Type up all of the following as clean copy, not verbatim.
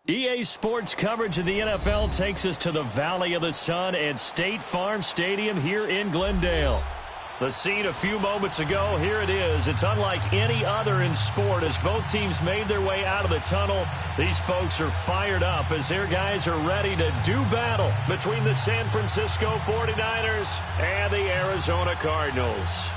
EA Sports coverage of the NFL takes us to the Valley of the Sun at State Farm Stadium here in Glendale. The scene a few moments ago, here it is. It's unlike any other in sport as both teams made their way out of the tunnel. These folks are fired up as their guys are ready to do battle between the San Francisco 49ers and the Arizona Cardinals.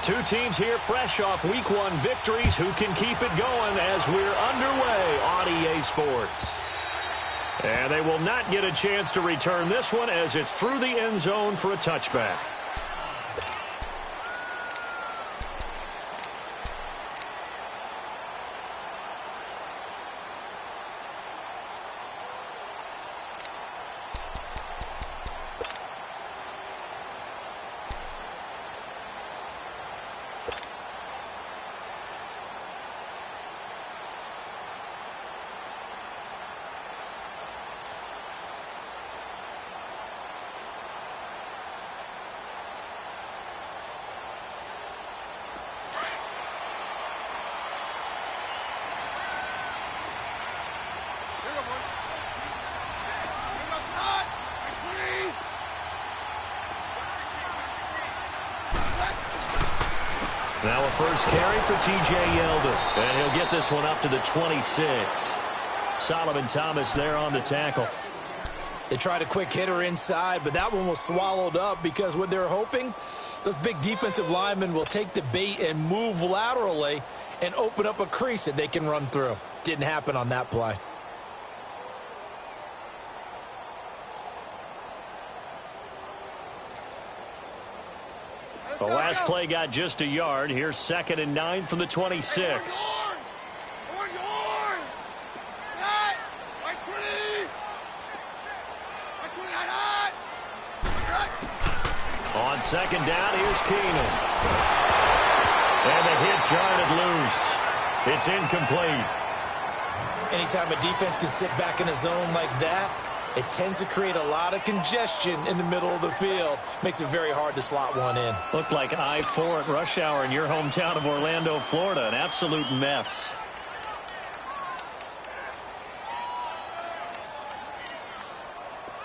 Two teams here fresh off Week 1 victories who can keep it going as we're underway on EA Sports. And they will not get a chance to return this one as it's through the end zone for a touchback. Now a first carry for T.J. Yeldon, and he'll get this one up to the 26. Solomon Thomas there on the tackle. They tried a quick hitter inside, but that one was swallowed up because what they're hoping, those big defensive linemen will take the bait and move laterally and open up a crease that they can run through. Didn't happen on that play. The last play got just a yard. Here's 2nd and 9 from the 26. On 2nd down, here's Keenan. And the hit jarred loose. It's incomplete. Anytime a defense can sit back in a zone like that, it tends to create a lot of congestion in the middle of the field. Makes it very hard to slot one in. Looked like I-4 at rush hour in your hometown of Orlando, Florida. An absolute mess.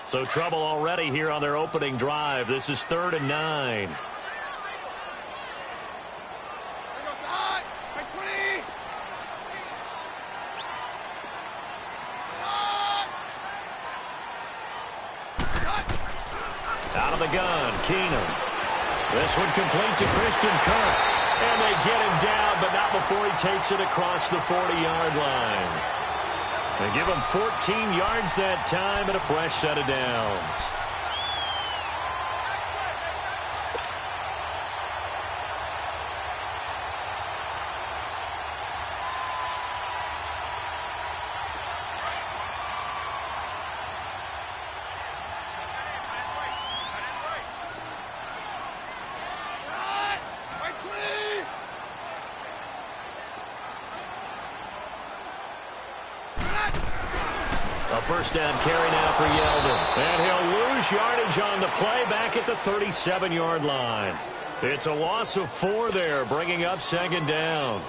So trouble already here on their opening drive. This is 3rd and 9. Out of the gun, Keenum. This one complete to Christian Kirk. And they get him down, but not before he takes it across the 40-yard line. They give him 14 yards that time and a fresh set of downs. A first down carry now for Yeldon. And he'll lose yardage on the play back at the 37-yard line. It's a loss of 4 there, bringing up 2nd down.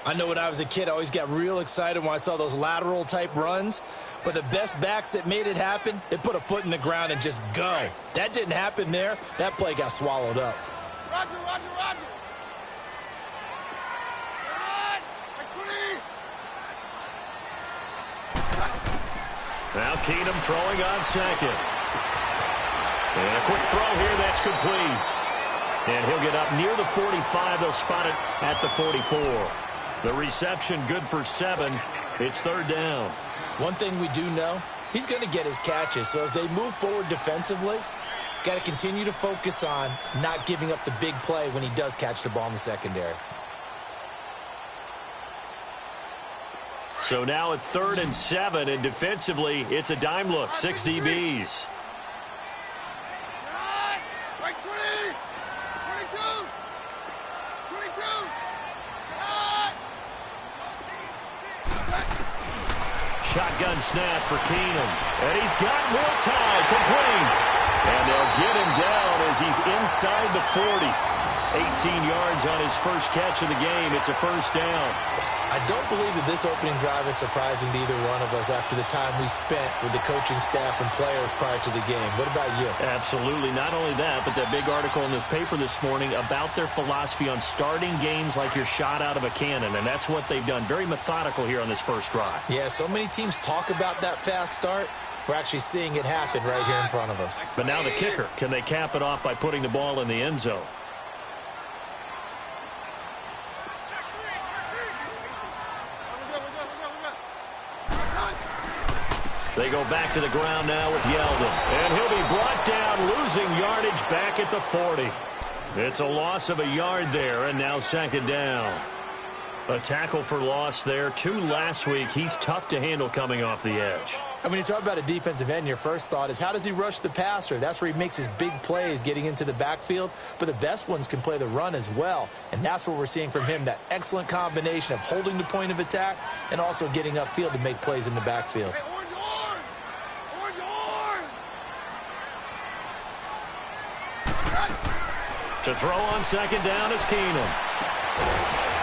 I know when I was a kid, I always got real excited when I saw those lateral-type runs. But the best backs that made it happen, they put a foot in the ground and just go. That didn't happen there. That play got swallowed up. Roger, roger, roger. Now Keenum throwing on 2nd. And a quick throw here that's complete. And he'll get up near the 45. They'll spot it at the 44. The reception good for 7. It's 3rd down. One thing we do know, he's going to get his catches. So as they move forward defensively, got to continue to focus on not giving up the big play when he does catch the ball in the secondary. So now at 3rd and 7, and defensively, it's a dime look, 6 DBs. Right, 20, 22, 22. Shotgun snap for Keenum. And he's got more time, complete. And they'll get him down as he's inside the 40. 18 yards on his first catch of the game. It's a first down. I don't believe that this opening drive is surprising to either one of us after the time we spent with the coaching staff and players prior to the game. What about you? Absolutely. Not only that, but that big article in the paper this morning about their philosophy on starting games like you're shot out of a cannon, and that's what they've done. Very methodical here on this first drive. Yeah, so many teams talk about that fast start. We're actually seeing it happen right here in front of us. But now the kicker. Can they cap it off by putting the ball in the end zone? They go back to the ground now with Yeldon. And he'll be brought down, losing yardage back at the 40. It's a loss of a yard there, and now second down. A tackle for loss there. 2 last week. He's tough to handle coming off the edge. And when you talk about a defensive end, your first thought is, how does he rush the passer? That's where he makes his big plays getting into the backfield. But the best ones can play the run as well. And that's what we're seeing from him, that excellent combination of holding the point of attack and also getting upfield to make plays in the backfield. To throw on second down is Keenum.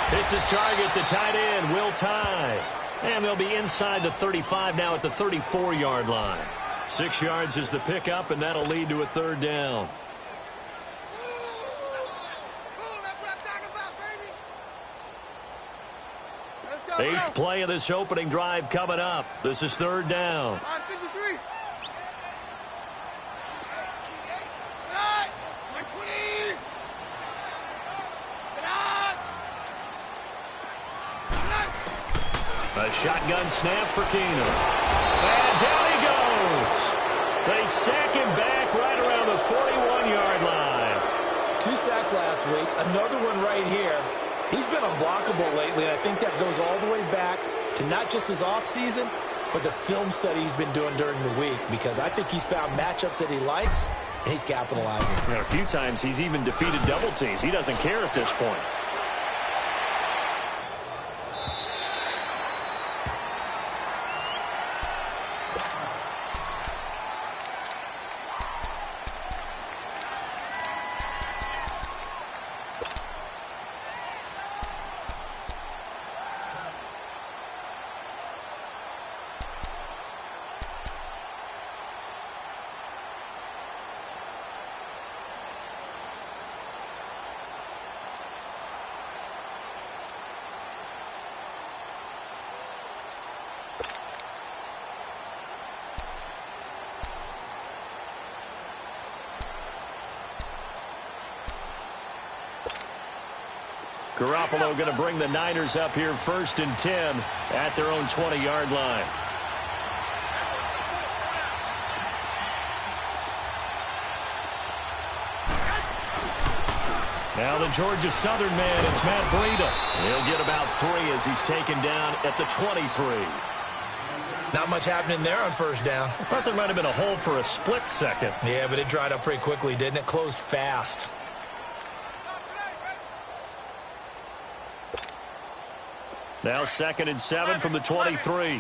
Hits his target, the tight end, Will Tye. And they'll be inside the 35 now at the 34-yard line. 6 yards is the pickup, and that'll lead to a third down. Eighth play of this opening drive coming up. This is third down. A shotgun snap for Keenum. And down he goes. They sack him back right around the 41-yard line. 2 sacks last week, another one right here. He's been unblockable lately, and I think that goes all the way back to not just his offseason, but the film study he's been doing during the week, because I think he's found matchups that he likes, and he's capitalizing. And a few times he's even defeated double teams. He doesn't care at this point. Garoppolo going to bring the Niners up here 1st and 10 at their own 20-yard line. Now the Georgia Southern man, it's Matt Breida. He'll get about 3 as he's taken down at the 23. Not much happening there on first down. I thought there might have been a hole for a split second. Yeah, but it dried up pretty quickly, didn't it? Closed fast. Now 2nd and 7 from the 23.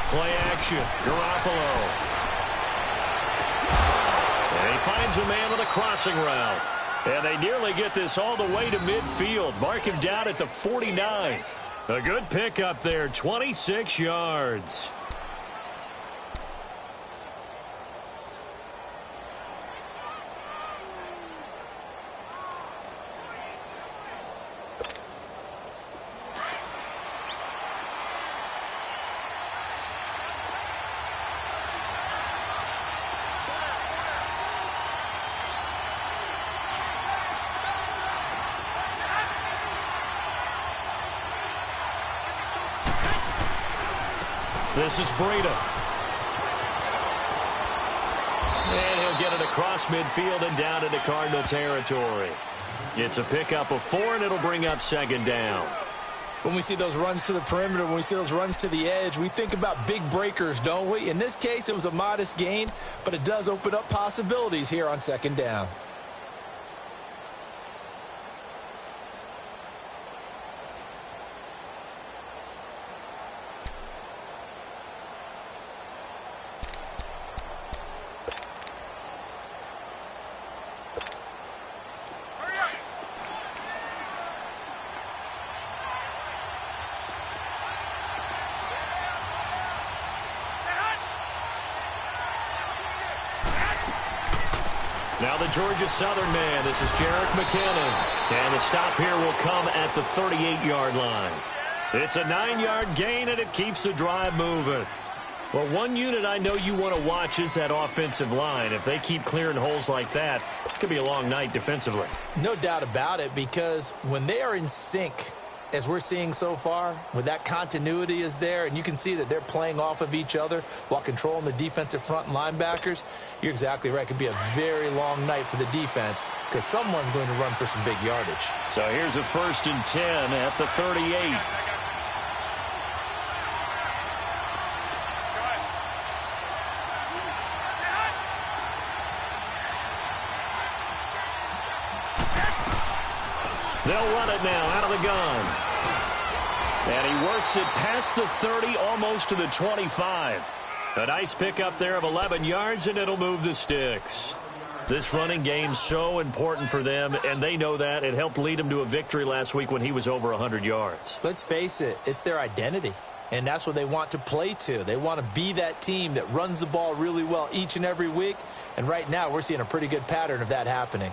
Play action. Garoppolo. And he finds a man with a crossing route. And they nearly get this all the way to midfield. Mark him down at the 49. A good pickup there, 26 yards. This is Breida. And he'll get it across midfield and down into Cardinal territory. It's a pickup of 4, and it'll bring up 2nd down. When we see those runs to the perimeter, when we see those runs to the edge, we think about big breakers, don't we? In this case, it was a modest gain, but it does open up possibilities here on second down. Now the Georgia Southern man, this is Jarek McKinnon. And the stop here will come at the 38-yard line. It's a 9-yard gain, and it keeps the drive moving. Well, one unit I know you want to watch is that offensive line. If they keep clearing holes like that, it's going to be a long night defensively. No doubt about it, because when they are in sync, as we're seeing so far, when that continuity is there, and you can see that they're playing off of each other while controlling the defensive front and linebackers, you're exactly right. It could be a very long night for the defense because someone's going to run for some big yardage. So here's a 1st and 10 at the 38. They'll run it now out of the gun. And he works it past the 30, almost to the 25. A nice pickup there of 11 yards, and it'll move the sticks. This running game's so important for them, and they know that. It helped lead them to a victory last week when he was over 100 yards. Let's face it, it's their identity, and that's what they want to play to. They want to be that team that runs the ball really well each and every week, and right now we're seeing a pretty good pattern of that happening.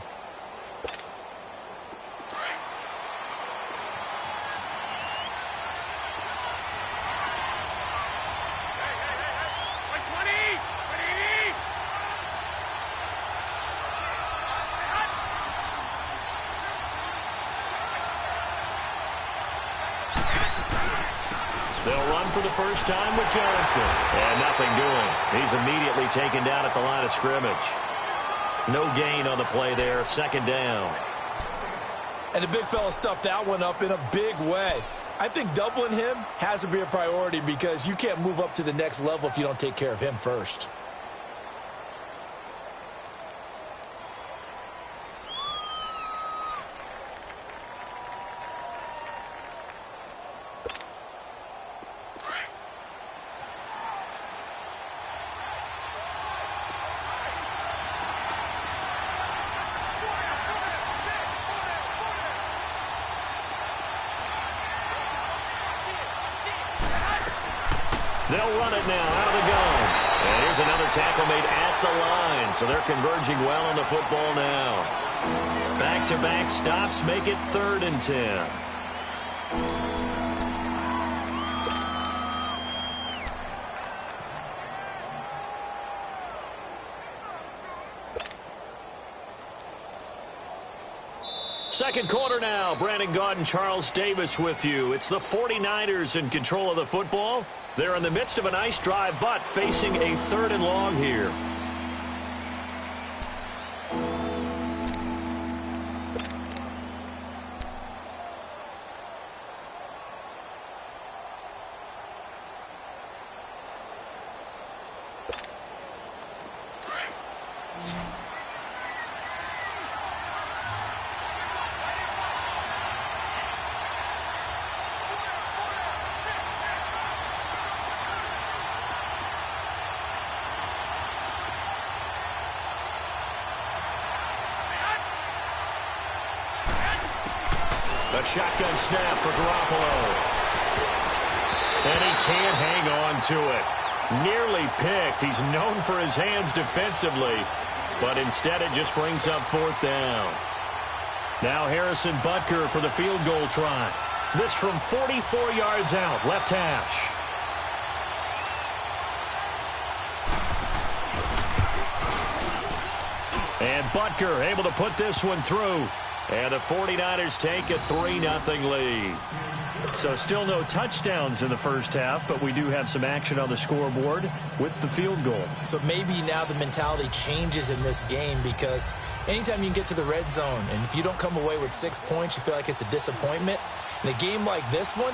They'll run for the first time with Johnson. And nothing doing. He's immediately taken down at the line of scrimmage. No gain on the play there. 2nd down. And the big fella stuffed that one up in a big way. I think doubling him has to be a priority because you can't move up to the next level if you don't take care of him first. They'll run it now out of the gun. And here's another tackle made at the line. So they're converging well on the football now. Back-to-back stops make it 3rd and 10. Second quarter now. Brandon Gaud and Charles Davis with you. It's the 49ers in control of the football. They're in the midst of a nice drive, but facing a 3rd and long here. A shotgun snap for Garoppolo. And he can't hang on to it. Nearly picked. He's known for his hands defensively, but instead it just brings up 4th down. Now Harrison Butker for the field goal try. This from 44 yards out, left hash. And Butker able to put this one through. And the 49ers take a 3-0 lead. So still no touchdowns in the first half, but we do have some action on the scoreboard with the field goal. So maybe now the mentality changes in this game because anytime you can get to the red zone, and if you don't come away with 6 points, you feel like it's a disappointment. In a game like this one,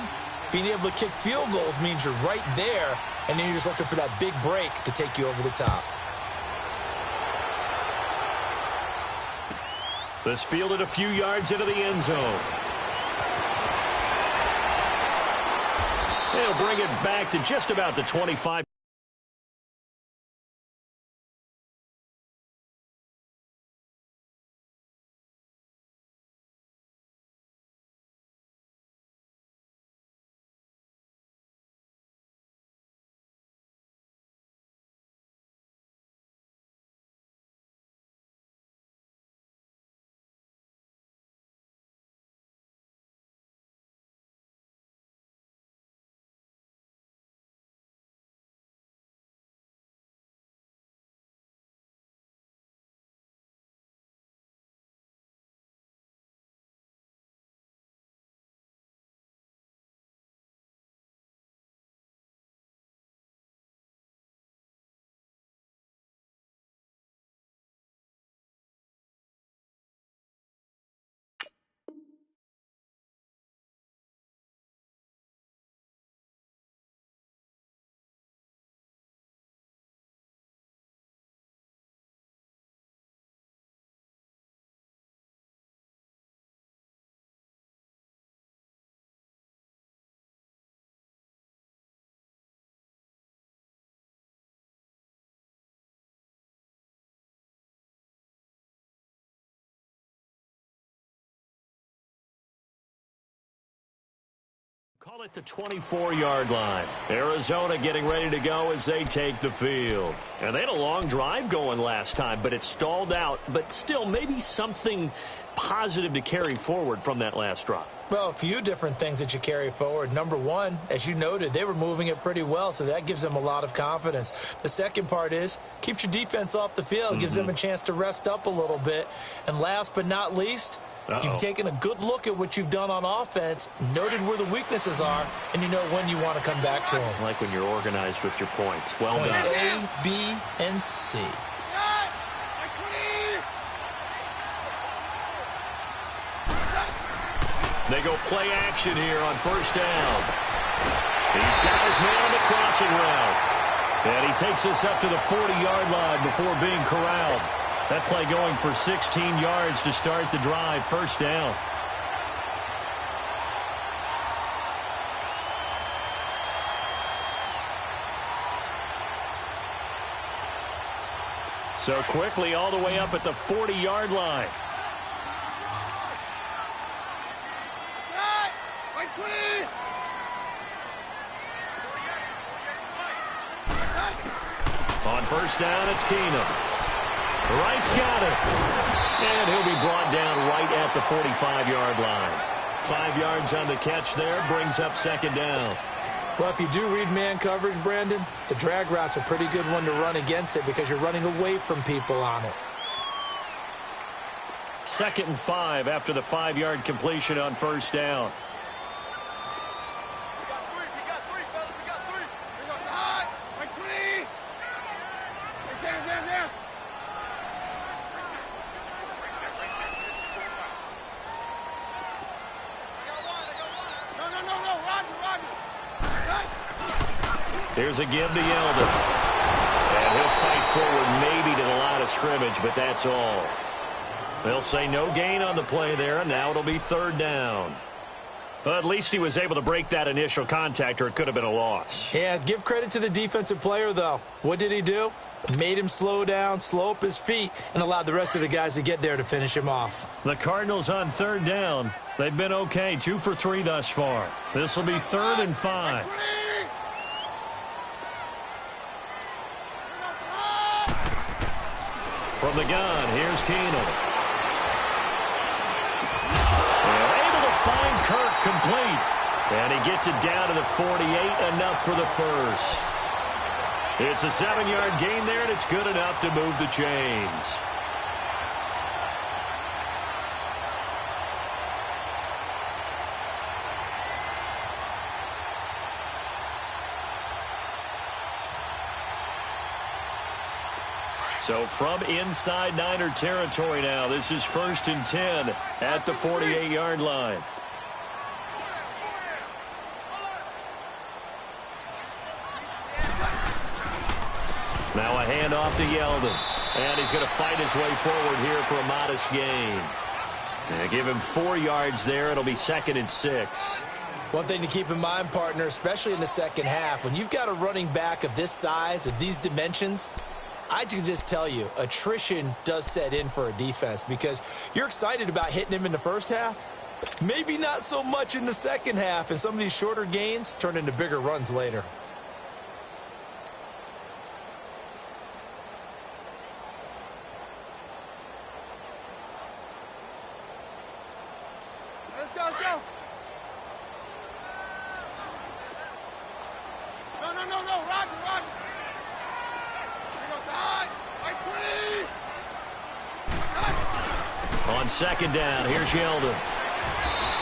being able to kick field goals means you're right there, and then you're just looking for that big break to take you over the top. This fielded a few yards into the end zone. They'll bring it back to just about the 25. Call it the 24-yard line. Arizona getting ready to go as they take the field. And they had a long drive going last time, but it stalled out. But still, maybe something positive to carry forward from that last drive. Well, a few different things that you carry forward. Number one, as you noted, they were moving it pretty well, so that gives them a lot of confidence. The second part is, keeps your defense off the field, gives them a chance to rest up a little bit. And last but not least, you've taken a good look at what you've done on offense, noted where the weaknesses are, and you know when you want to come back to them. Like when you're organized with your points. Well done. A, B, and C. They go play action here on first down. He's got his man on the crossing route. And he takes us up to the 40-yard line before being corralled. That play going for 16 yards to start the drive. First down. So quickly all the way up at the 40-yard line. On first down, it's Keenum. Wright's got it. And he'll be brought down right at the 45-yard line. 5 yards on the catch there, brings up second down. Well, if you do read man coverage, Brandon, the drag route's a pretty good one to run against it because you're running away from people on it. 2nd and 5 after the 5-yard completion on first down. Here's a give to Yeldon. And he'll fight forward maybe to the line of scrimmage, but that's all. They'll say no gain on the play there, and now it'll be third down. But at least he was able to break that initial contact, or it could have been a loss. Yeah, give credit to the defensive player, though. What did he do? Made him slow down, slow up his feet, and allowed the rest of the guys to get there to finish him off. The Cardinals on third down. They've been okay, 2 for 3 thus far. This will be 3rd and 5. From the gun, here's Keenum. Able to find Kirk complete. And he gets it down to the 48, enough for the first. It's a 7-yard gain there, and it's good enough to move the chains. So from inside Niner territory now, this is 1st and 10 at the 48-yard line. Now a handoff to Yeldon. And he's going to fight his way forward here for a modest gain. And give him 4 yards there. It'll be 2nd and 6. One thing to keep in mind, partner, especially in the second half, when you've got a running back of this size, of these dimensions, I can just tell you, attrition does set in for a defense because you're excited about hitting him in the first half. Maybe not so much in the second half, and some of these shorter gains turn into bigger runs later. Let's go, let's go. No, Roger. Here goes side. Right, 20. On 2nd down, here's Yeldon.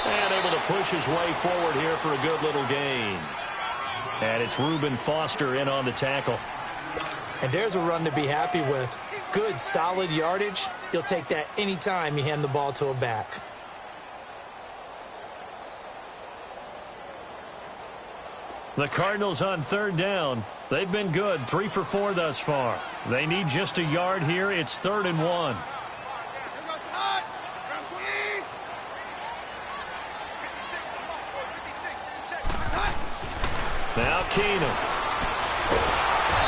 And able to push his way forward here for a good little gain. And it's Reuben Foster in on the tackle. And there's a run to be happy with. Good, solid yardage. You'll take that anytime you hand the ball to a back. The Cardinals on 3rd down. They've been good, 3 for 4 thus far. They need just a yard here. It's 3rd and 1. Here goes side. Round 20. Now Keenum.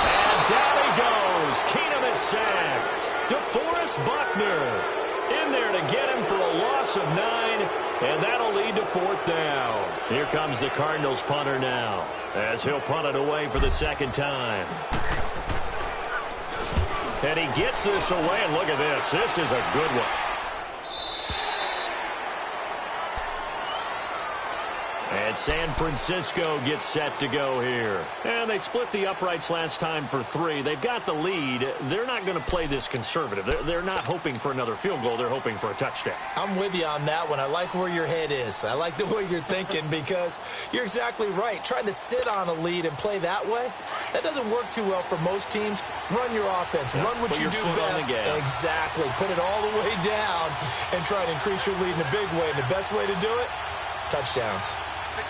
And down he goes. Keenum is sacked. DeForest Buckner in there to get him for a loss of 9, and that'll lead to 4th down. Here comes the Cardinals punter now, as he'll punt it away for the 2nd time. And he gets this away, and look at this. This is a good one. And San Francisco gets set to go here. And they split the uprights last time for 3. They've got the lead. They're not going to play this conservative. They're not hoping for another field goal. They're hoping for a touchdown. I'm with you on that one. I like where your head is. I like the way you're thinking because you're exactly right. Trying to sit on a lead and play that way, that doesn't work too well for most teams. Run your offense. Run what you do best. Exactly. Put it all the way down and try to increase your lead in a big way. And the best way to do it, touchdowns. 65.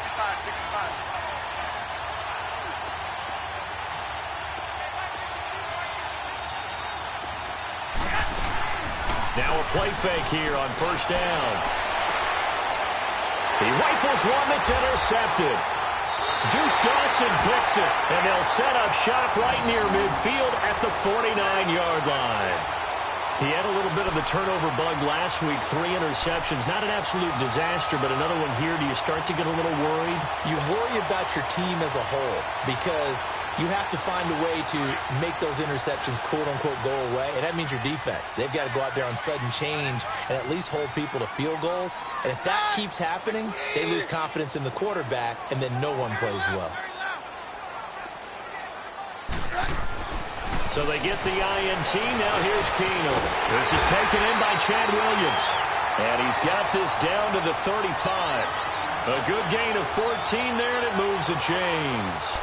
Now a play fake here on 1st down. He rifles one that's intercepted. Duke Dawson picks it, and they'll set up shop right near midfield at the 49-yard line. He had a little bit of the turnover bug last week, 3 interceptions. Not an absolute disaster, but another one here. Do you start to get a little worried? You worry about your team as a whole because you have to find a way to make those interceptions, quote-unquote, go away, and that means your defense. They've got to go out there on sudden change and at least hold people to field goals. And if that keeps happening, they lose confidence in the quarterback, and then no one plays well. So they get the INT. Now here's Keenum. This is taken in by Chad Williams. And he's got this down to the 35. A good gain of 14 there, and it moves the chains.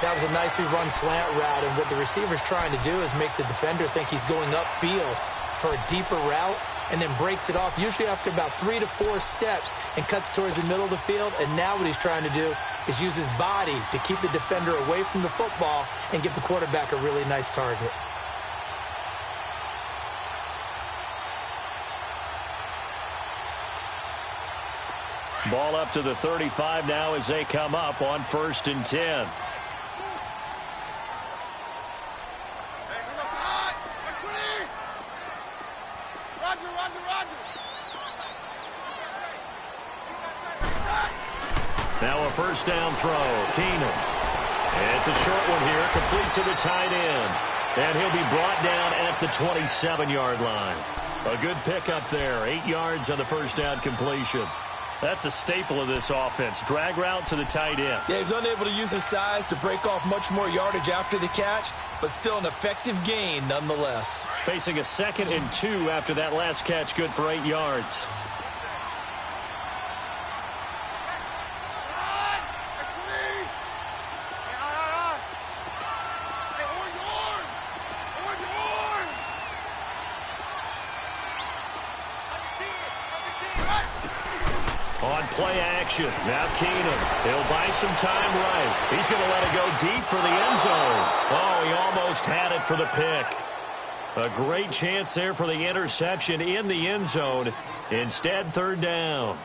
That was a nicely run slant route, and what the receiver's trying to do is make the defender think he's going upfield for a deeper route and then breaks it off, usually after about 3 to 4 steps, and cuts towards the middle of the field. And now what he's trying to do is use his body to keep the defender away from the football and give the quarterback a really nice target. Ball up to the 35 now as they come up on 1st and 10. Now a 1st down throw. Keenum. And it's a short one here, complete to the tight end. And he'll be brought down at the 27-yard line. A good pickup there. 8 yards on the 1st down completion. That's a staple of this offense. Drag route to the tight end. Yeah, he's unable to use his size to break off much more yardage after the catch, but still an effective gain nonetheless. Facing a 2nd and 2 after that last catch, good for 8 yards. On On play action, now Keenum. He'll buy some time right. He's going to let it go deep for the end zone. Oh, he almost had it for the pick. A great chance there for the interception in the end zone. Instead, third down.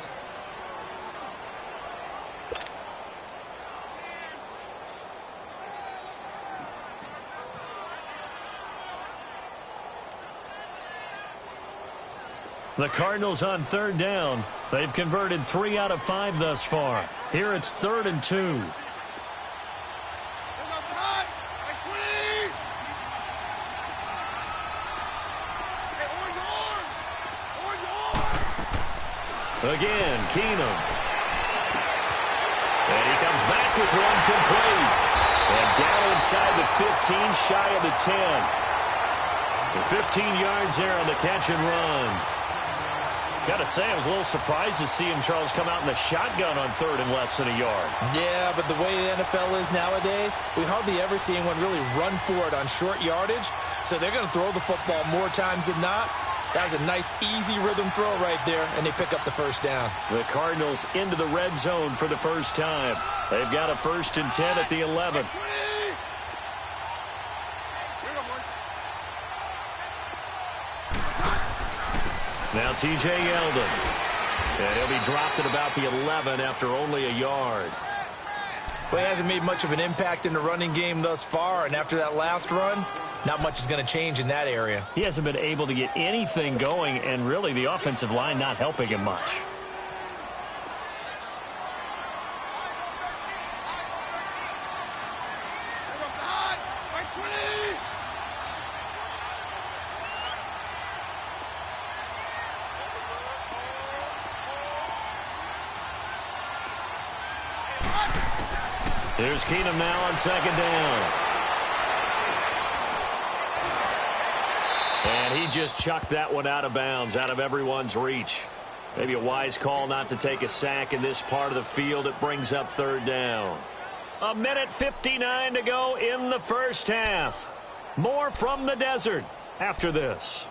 The Cardinals on third down. They've converted 3 out of 5 thus far. Here it's 3rd and 2. Again, Keenum. And he comes back with one complete. And down inside the 15, shy of the 10. The 15 yards there on the catch and run. Got to say, I was a little surprised to see him, Charles, come out in the shotgun on 3rd and less than a yard. Yeah, but the way the NFL is nowadays, we hardly ever see anyone really run for it on short yardage. So they're going to throw the football more times than not. That was a nice, easy rhythm throw right there, and they pick up the first down. The Cardinals into the red zone for the first time. They've got a 1st and 10 at the 11. Now T.J. Yeldon. And he'll be dropped at about the 11 after only a yard. Well, he hasn't made much of an impact in the running game thus far, and after that last run, not much is going to change in that area. He hasn't been able to get anything going, and really the offensive line not helping him much. Here's Keenum now on 2nd down. And he just chucked that one out of bounds, out of everyone's reach. Maybe a wise call not to take a sack in this part of the field. It brings up 3rd down. 1:59 to go in the first half. More from the desert after this.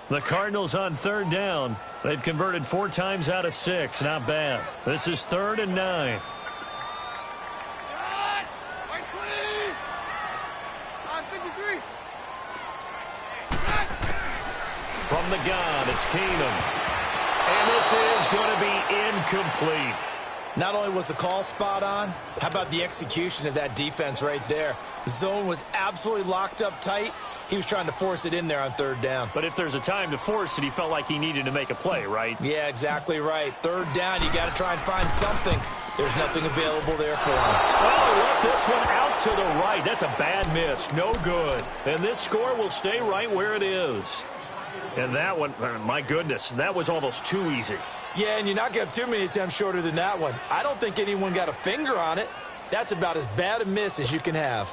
The Cardinals on 3rd down. They've converted 4 times out of 6. Not bad. This is 3rd and 9. From the gun, it's Keenum. And this is going to be incomplete. Not only was the call spot on, how about the execution of that defense right there? The zone was absolutely locked up tight. He was trying to force it in there on 3rd down. But if there's a time to force it, he felt like he needed to make a play, right? Yeah, exactly right. 3rd down, you got to try and find something. There's nothing available there for him. Oh, left this one out to the right. That's a bad miss. No good. And this score will stay right where it is. And that one, my goodness, that was almost too easy. Yeah, and you're not going to have too many attempts shorter than that one. I don't think anyone got a finger on it. That's about as bad a miss as you can have.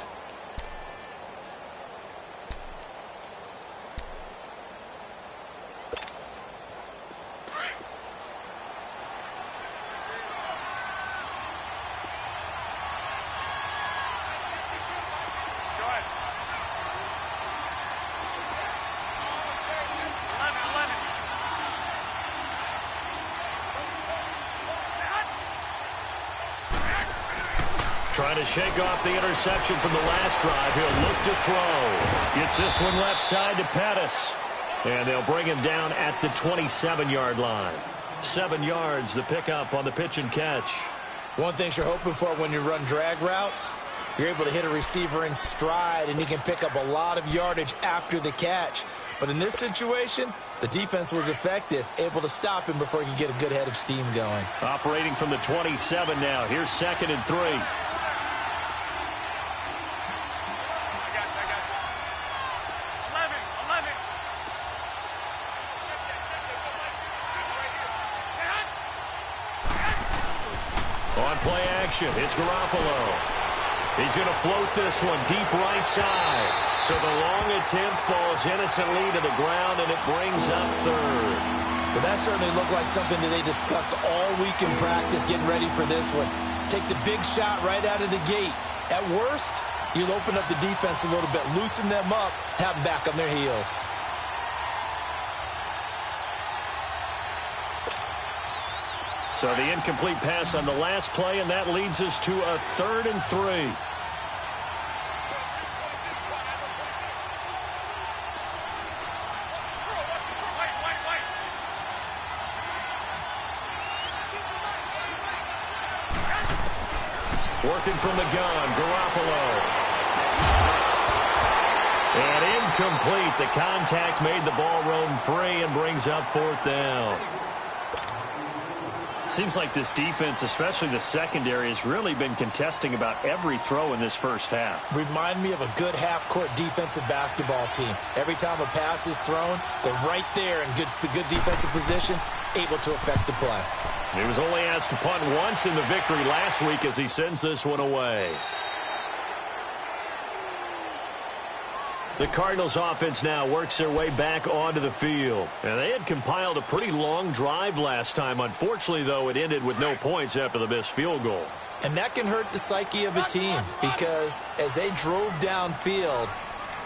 Trying to shake off the interception from the last drive. He'll look to throw. Gets this one left side to Pettis. And they'll bring him down at the 27-yard line. 7 yards, the pickup on the pitch and catch. One thing you're hoping for when you run drag routes, you're able to hit a receiver in stride, and he can pick up a lot of yardage after the catch. But in this situation, the defense was effective, able to stop him before he could get a good head of steam going. Operating from the 27 now. Here's 2nd and 3. Play action. It's Garoppolo. He's going to float this one deep right side. So the long attempt falls innocently to the ground, and it brings up 3rd. But that certainly looked like something that they discussed all week in practice, getting ready for this one. Take the big shot right out of the gate. At worst, You'll open up the defense a little bit, loosen them up, have them back on their heels. So the incomplete pass on the last play, and that leads us to a 3rd and 3. Working from the gun, Garoppolo. And incomplete. The contact made the ball roam free and brings up 4th down. Seems like this defense, especially the secondary, has really been contesting about every throw in this first half. Remind me of a good half-court defensive basketball team. Every time a pass is thrown, they're right there in good defensive position, able to affect the play. He was only asked to punt once in the victory last week as he sends this one away. The Cardinals offense now works their way back onto the field. And they had compiled a pretty long drive last time. Unfortunately, though, it ended with no points after the missed field goal. And that can hurt the psyche of a team because as they drove downfield,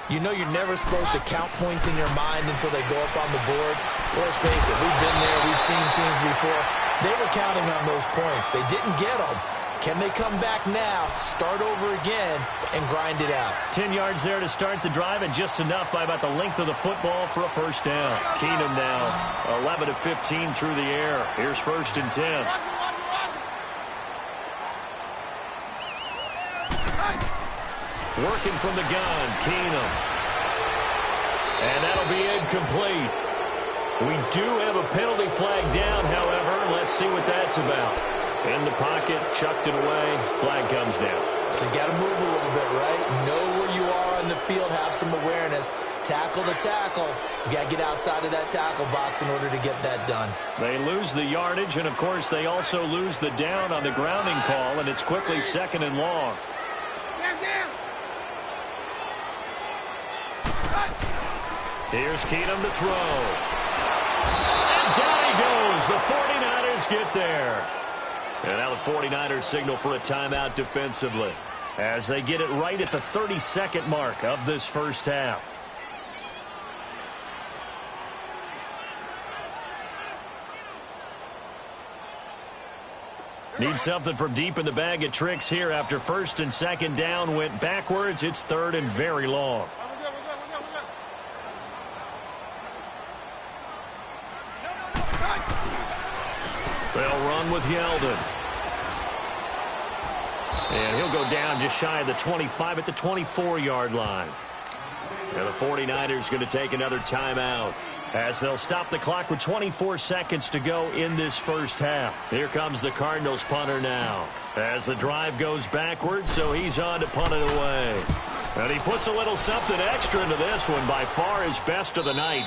you know you're never supposed to count points in your mind until they go up on the board. Well, let's face it, we've been there, we've seen teams before. They were counting on those points. They didn't get them. Can they come back now, start over again, and grind it out? 10 yards there to start the drive, and just enough by about the length of the football for a first down. Keenum now 11 of 15 through the air. Here's 1st and 10. Working from the gun, Keenum. And that'll be incomplete. We do have a penalty flag down, however. Let's see what that's about. In the pocket, chucked it away, flag comes down. So you got to move a little bit, right? Know where you are on the field, have some awareness. Tackle to tackle. You got to get outside of that tackle box in order to get that done. They lose the yardage, and of course they also lose the down on the grounding call, and it's quickly 2nd and long. Here's Keenum to throw. And down he goes. The 49ers get there. And now the 49ers signal for a timeout defensively as they get it right at the 32nd mark of this first half. Need something from deep in the bag of tricks here after 1st and 2nd down went backwards. It's 3rd and very long. They'll run with Yeldon. And he'll go down just shy of the 25 at the 24-yard line. And the 49ers going to take another timeout as they'll stop the clock with 24 seconds to go in this first half. Here comes the Cardinals punter now as the drive goes backwards, so he's on to punt it away. And he puts a little something extra into this one, by far his best of the night.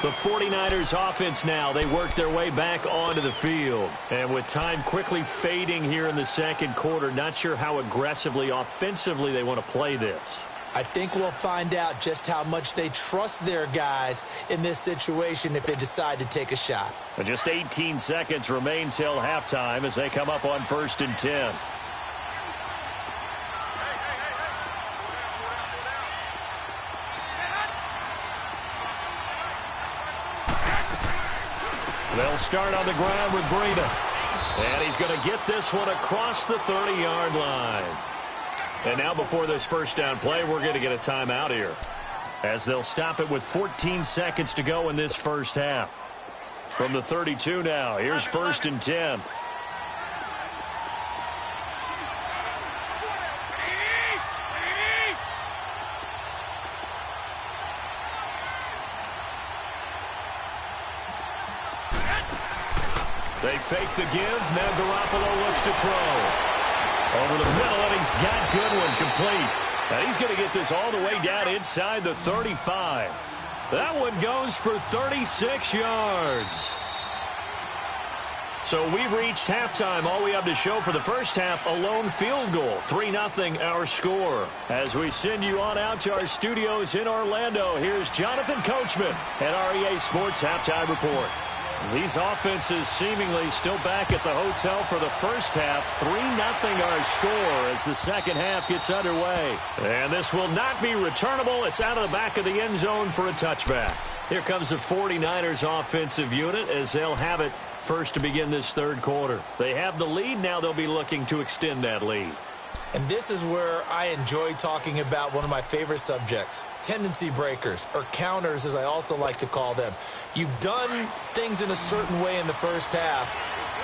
The 49ers offense now, they work their way back onto the field. And with time quickly fading here in the second quarter, not sure how aggressively, offensively they want to play this. I think we'll find out just how much they trust their guys in this situation if they decide to take a shot. And just 18 seconds remain till halftime as they come up on 1st and 10. They'll start on the ground with Breida. And he's going to get this one across the 30-yard line. And now before this first down play, we're going to get a timeout here as they'll stop it with 14 seconds to go in this first half. From the 32 now, here's 1st and 10. They fake the give. Now Garoppolo looks to throw. Over the middle, and he's got Goodwin complete. And he's going to get this all the way down inside the 35. That one goes for 36 yards. So we've reached halftime. All we have to show for the first half, a lone field goal. 3-0 our score. As we send you on out to our studios in Orlando, here's Jonathan Coachman at REA Sports Halftime Report. These offenses seemingly still back at the hotel for the first half. 3-0 our score as the second half gets underway. And this will not be returnable. It's out of the back of the end zone for a touchback. Here comes the 49ers offensive unit as they'll have it first to begin this third quarter. They have the lead. Now they'll be looking to extend that lead. And this is where I enjoy talking about one of my favorite subjects, tendency breakers, or counters as I also like to call them. You've done things in a certain way in the first half,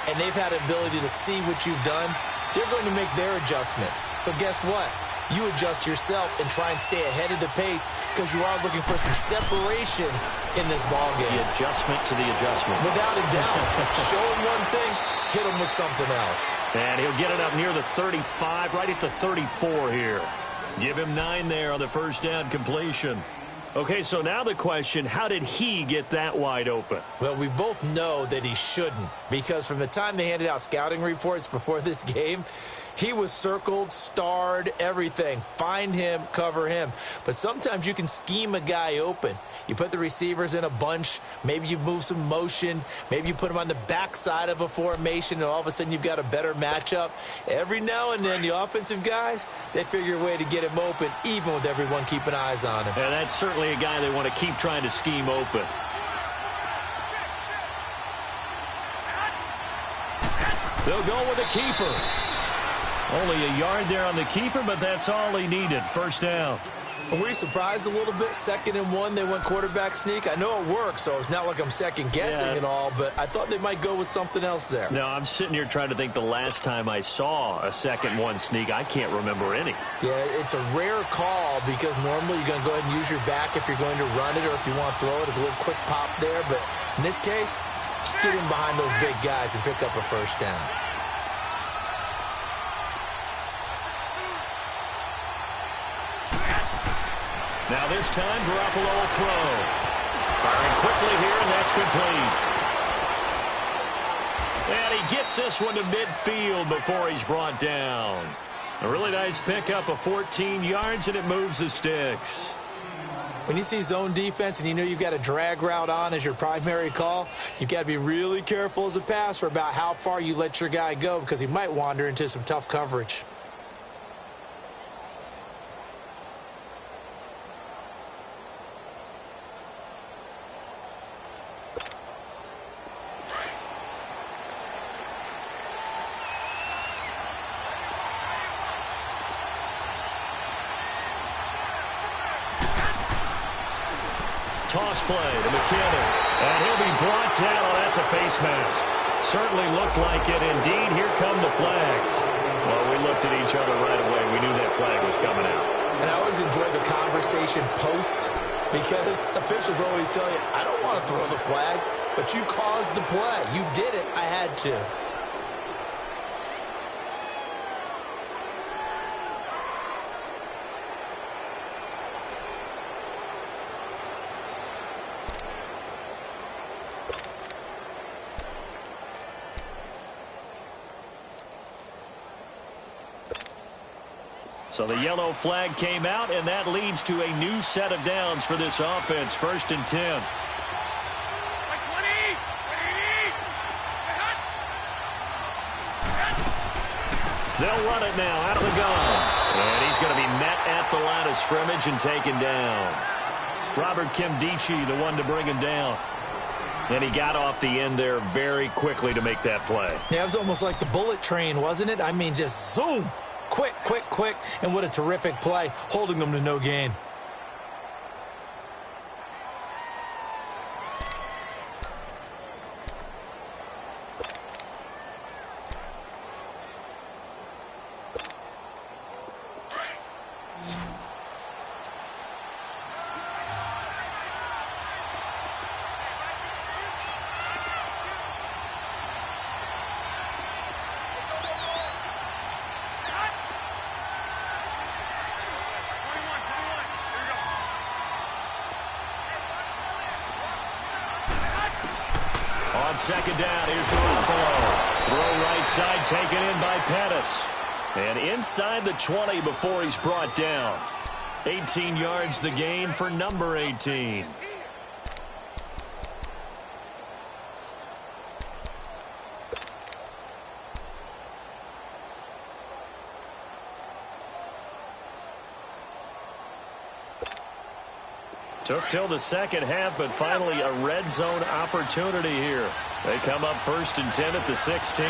and they've had the ability to see what you've done. They're going to make their adjustments. So guess what? You adjust yourself and try and stay ahead of the pace because you are looking for some separation in this ballgame. The adjustment to the adjustment. Without a doubt. Show him one thing, hit him with something else. And he'll get it up near the 35, right at the 34 here. Give him 9 there on the first down completion. Okay, so now the question, how did he get that wide open? Well, we both know that he shouldn't because from the time they handed out scouting reports before this game, he was circled, starred, everything. Find him, cover him. But sometimes you can scheme a guy open. You put the receivers in a bunch. Maybe you move some motion. Maybe you put him on the backside of a formation, and all of a sudden you've got a better matchup. Every now and then, the offensive guys, they figure a way to get him open, even with everyone keeping eyes on him. And that's certainly a guy they want to keep trying to scheme open. They'll go with a keeper. Only a yard there on the keeper, but that's all he needed. First down. Were we surprised a little bit? 2nd and 1, they went quarterback sneak. I know it works, so it's not like I'm second-guessing at all, but I thought they might go with something else there. No, I'm sitting here trying to think the last time I saw a 2nd-1 sneak. I can't remember any. Yeah, it's a rare call because normally you're going to go ahead and use your back if you're going to run it or if you want to throw it, a little quick pop there. But in this case, just get in behind those big guys and pick up a first down. Now this time, Garoppolo will throw. Firing quickly here, and that's complete. And he gets this one to midfield before he's brought down. A really nice pickup of 14 yards, and it moves the sticks. When you see zone defense and you know you've got a drag route on as your primary call, you've got to be really careful as a passer about how far you let your guy go because he might wander into some tough coverage. Toss play to McKinnon. And he'll be brought down. Oh, that's a face mask. Certainly looked like it. Indeed, here come the flags. Well, we looked at each other right away. We knew that flag was coming out. And I always enjoy the conversation post because officials always tell you, I don't want to throw the flag, but you caused the play. You did it. I had to. So the yellow flag came out, and that leads to a new set of downs for this offense. 1st and 10. They'll run it now out of the gun. And he's going to be met at the line of scrimmage and taken down. Robert Kimdichie, the one to bring him down. And he got off the end there very quickly to make that play. Yeah, it was almost like the bullet train, wasn't it? I mean, just zoom. Quick, quick, quick, and what a terrific play, holding them to no gain. On 2nd down, here's Garoppolo. Throw right side, taken in by Pettis. And inside the 20 before he's brought down. 18 yards the gain for number 18. Took till the second half, but finally a red zone opportunity here. They come up 1st and 10 at the 16.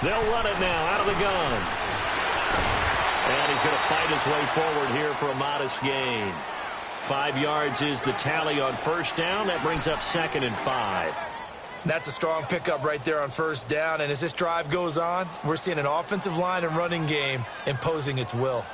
They'll run it now out of the gun. And he's going to fight his way forward here for a modest gain. 5 yards is the tally on 1st down. That brings up 2nd and 5. That's a strong pickup right there on 1st down. And as this drive goes on, we're seeing an offensive line and running game imposing its will.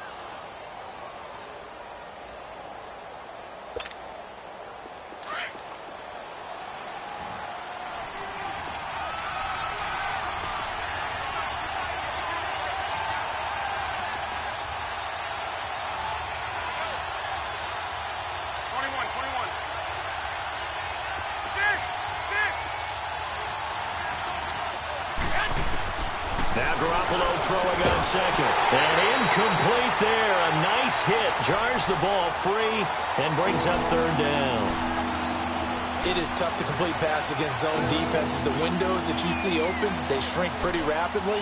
Incomplete there. A nice hit. Jars the ball free and brings up 3rd down. It is tough to complete passes against zone defenses. The windows that you see open, they shrink pretty rapidly.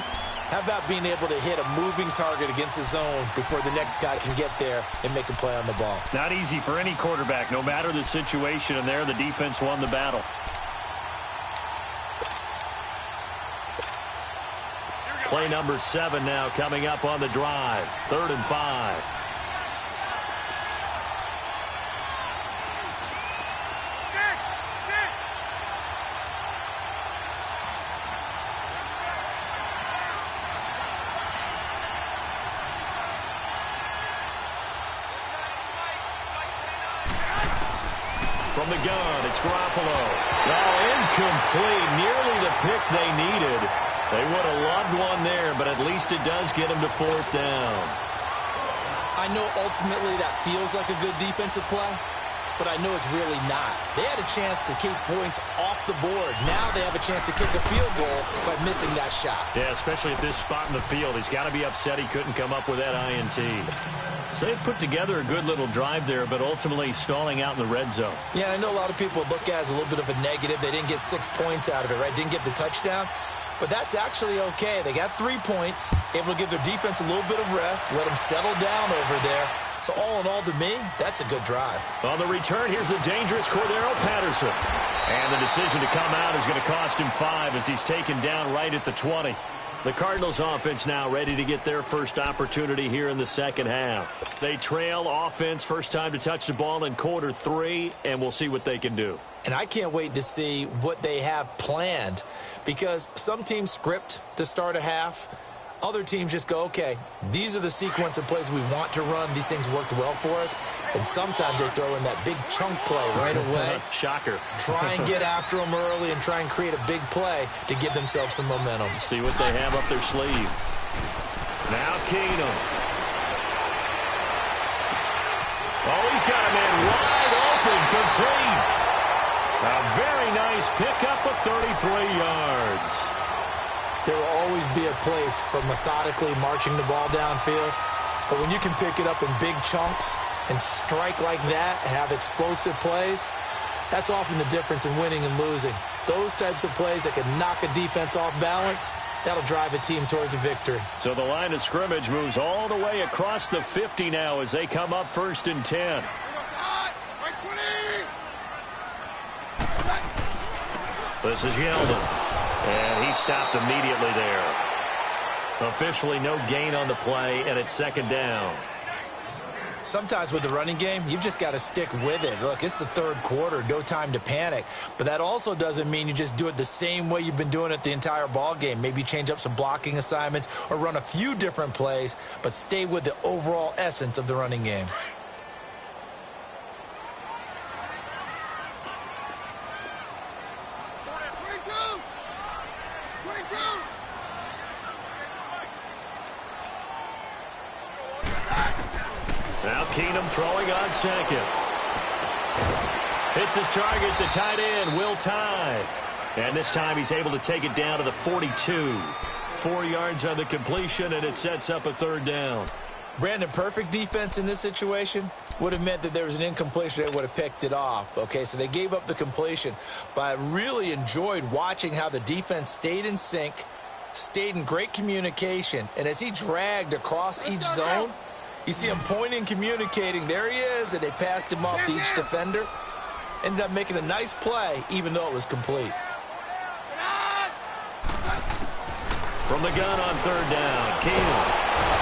How about being able to hit a moving target against a zone before the next guy can get there and make a play on the ball? Not easy for any quarterback, no matter the situation. And there, the defense won the battle. Play number 7 now coming up on the drive. 3rd and 5. From the gun, it's Garoppolo. Oh, incomplete. Nearly the pick they needed. They would have loved one there, but at least it does get them to 4th down. I know ultimately that feels like a good defensive play, but I know it's really not. They had a chance to keep points off the board. Now they have a chance to kick a field goal by missing that shot. Yeah, especially at this spot in the field. He's got to be upset he couldn't come up with that INT. So they've put together a good little drive there, but ultimately stalling out in the red zone. Yeah, I know a lot of people look at it as a little bit of a negative. They didn't get 6 points out of it, right? Didn't get the touchdown. But that's actually okay. They got 3 points, able to give their defense a little bit of rest, let them settle down over there. So all in all, to me, that's a good drive. On the return, here's the dangerous Cordero Patterson. And the decision to come out is going to cost him 5 as he's taken down right at the 20. The Cardinals offense now ready to get their first opportunity here in the second half. They trail offense, first time to touch the ball in quarter 3, and we'll see what they can do. And I can't wait to see what they have planned, because some teams script to start a half. Other teams just go, okay, these are the sequence of plays we want to run. These things worked well for us. And sometimes they throw in that big chunk play right away. Shocker. Try and get after them early and try and create a big play to give themselves some momentum. See what they have up their sleeve. Now Keenum. Oh, he's got a man wide open, complete. A very nice pickup of 33 yards. There will always be a place for methodically marching the ball downfield. But when you can pick it up in big chunks and strike like that and have explosive plays, that's often the difference in winning and losing. Those types of plays that can knock a defense off balance, that'll drive a team towards a victory. So the line of scrimmage moves all the way across the 50 now as they come up 1st and 10. This is Yeldon. And he stopped immediately there. Officially no gain on the play, and it's 2nd down. Sometimes with the running game, you've just got to stick with it. Look, it's the 3rd quarter, no time to panic. But that also doesn't mean you just do it the same way you've been doing it the entire ball game. Maybe change up some blocking assignments or run a few different plays, but stay with the overall essence of the running game. Now Keenum throwing on 2nd. Hits his target, the tight end, Will Tye. And this time he's able to take it down to the 42. 4 yards on the completion, and it sets up a 3rd down. Brandon, perfect defense in this situation would have meant that there was an incompletion that would have picked it off. Okay, so they gave up the completion. But I really enjoyed watching how the defense stayed in sync, stayed in great communication. And as he dragged across each zone, you see him pointing, communicating. There he is, and they passed him off to each defender. Ended up making a nice play, even though it was complete. From the gun on third down, Keenum.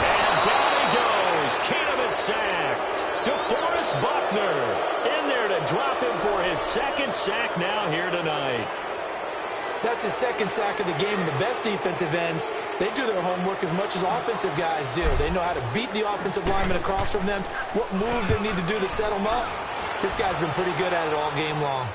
And down he goes. Keenum is sacked. DeForest Buckner in there to drop him for his second sack now here tonight. That's his second sack of the game, and the best defensive ends, they do their homework as much as offensive guys do. They know how to beat the offensive lineman across from them, what moves they need to do to set them up. This guy's been pretty good at it all game long.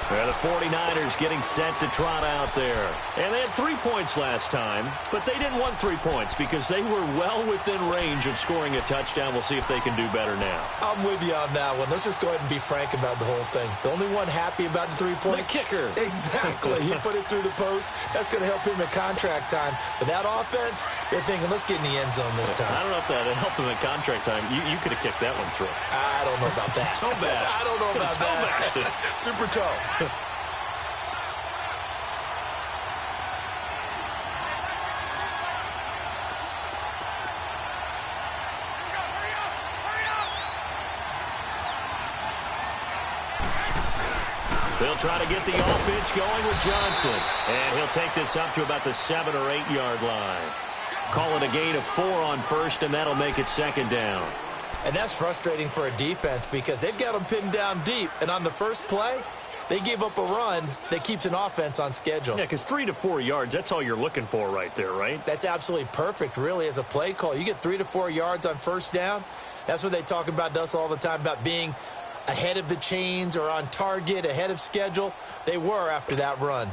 The 49ers getting set to trot out there. And they had 3 points last time, but they didn't want 3 points because they were well within range of scoring a touchdown. We'll see if they can do better now. I'm with you on that one. Let's just go ahead and be frank about the whole thing. The only one happy about the 3-point. The kicker. Exactly. He put it through the post. That's going to help him at contract time. But that offense, they're thinking, let's get in the end zone this time. I don't know if that helped him at contract time. You could have kicked that one through. I don't know about that. Toe bash. I don't know about that. Super toe. They'll try to get the offense going with Johnson. And he'll take this up to about the 7 or 8 yard line. Call it a gain of 4 on first, and that'll make it second down. And that's frustrating for a defense because they've got them pinned down deep. And on the first play, they give up a run that keeps an offense on schedule. Yeah, because 3 to 4 yards, that's all you're looking for right there, right? That's absolutely perfect, really, as a play call. You get 3 to 4 yards on first down. That's what they talk about us all the time, about being ahead of the chains or on target, ahead of schedule. They were after that run.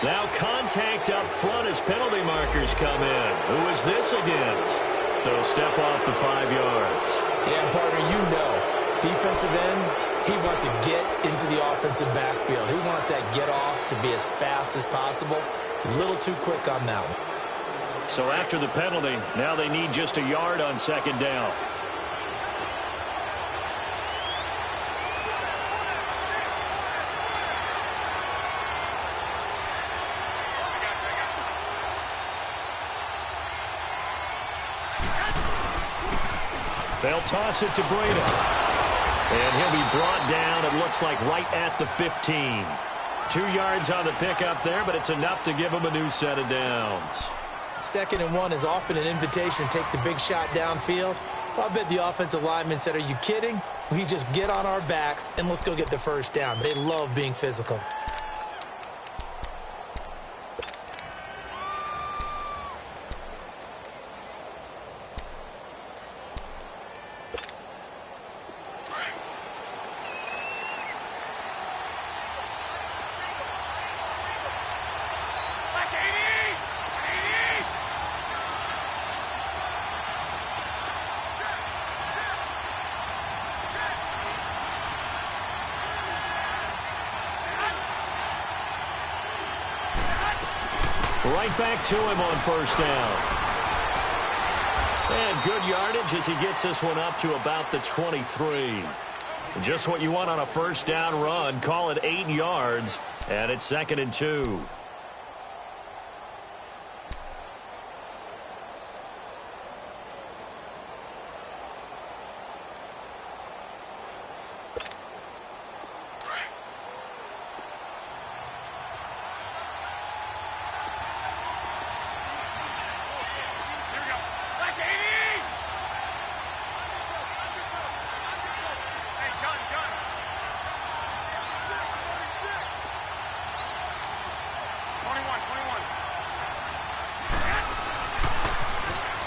Now contact up front as penalty markers come in. Who is this against? They'll step off the 5 yards. Yeah, partner, you know, defensive end, he wants to get into the offensive backfield. He wants that get off to be as fast as possible. A little too quick on that one. So after the penalty, now they need just a yard on second down. They'll toss it to Breda. And he'll be brought down, it looks like, right at the 15. 2 yards on the pickup there, but it's enough to give him a new set of downs. 2nd and 1 is often an invitation to take the big shot downfield. I bet the offensive lineman said, are you kidding? We just get on our backs and let's go get the first down. They love being physical. Right back to him on first down. And good yardage as he gets this one up to about the 23. Just what you want on a first down run. Call it 8 yards, and it's 2nd and 2.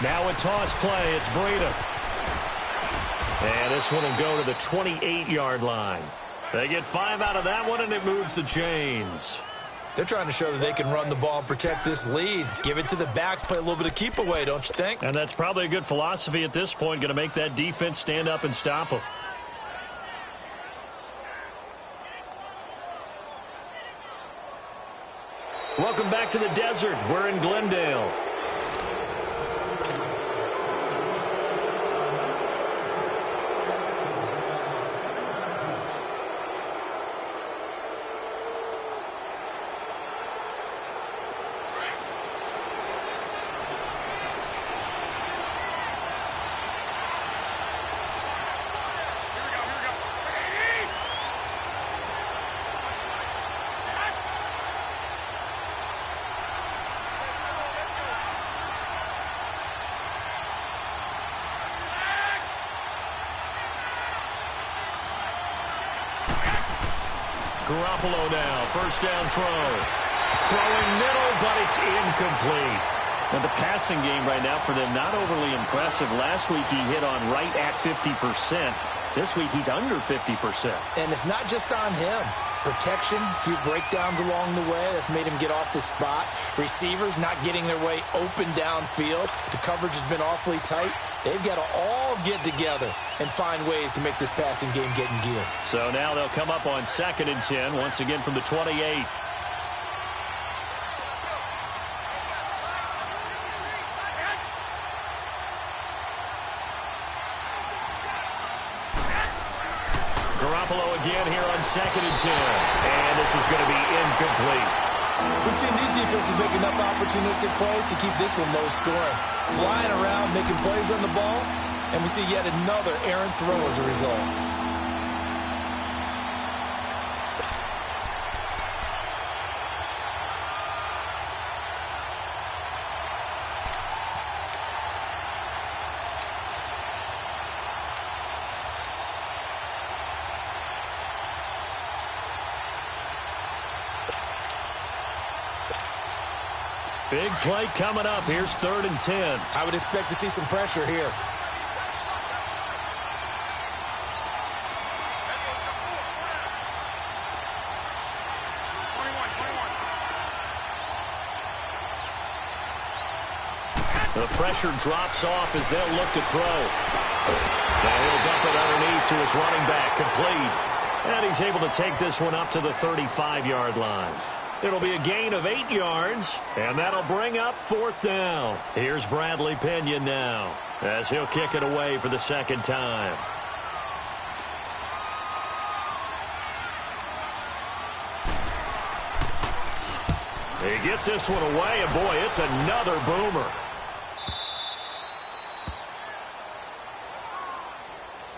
Now a toss play. It's Breda. And this one will go to the 28-yard line. They get 5 out of that one, and it moves the chains. They're trying to show that they can run the ball and protect this lead. Give it to the backs, play a little bit of keep away, don't you think? And that's probably a good philosophy at this point, going to make that defense stand up and stop them. Welcome back to the desert. We're in Glendale. Garoppolo now, first down throw. Throwing middle, but it's incomplete. And the passing game right now for them, not overly impressive. Last week he hit on right at 50%. This week he's under 50%. And it's not just on him. Protection, a few breakdowns along the way. That's made him get off the spot. Receivers not getting their way open downfield. The coverage has been awfully tight. They've got to all get together and find ways to make this passing game get in gear. So now they'll come up on 2nd and 10, once again from the 28. Garoppolo again here on 2nd and 10. And this is going to be incomplete. We've seen these defenses make enough opportunistic plays to keep this one low scoring. Flying around, making plays on the ball, and we see yet another errant throw as a result. Big play coming up. Here's 3rd and 10. I would expect to see some pressure here. The pressure drops off as they'll look to throw. Now he'll dump it underneath to his running back, complete. And he's able to take this one up to the 35-yard line. It'll be a gain of 8 yards, and that'll bring up 4th down. Here's Bradley Pinion now, as he'll kick it away for the 2nd time. He gets this one away, and boy, it's another boomer.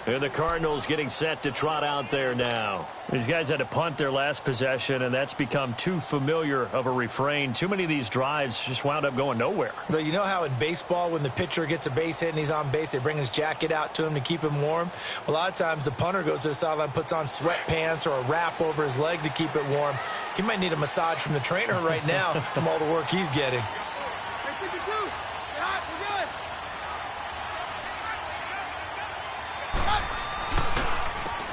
And the Cardinals getting set to trot out there now. These guys had to punt their last possession, and that's become too familiar of a refrain. Too many of these drives just wound up going nowhere. But you know how in baseball, when the pitcher gets a base hit and he's on base, they bring his jacket out to him to keep him warm? Well, a lot of times the punter goes to the sideline, puts on sweatpants or a wrap over his leg to keep it warm. He might need a massage from the trainer right now from all the work he's getting.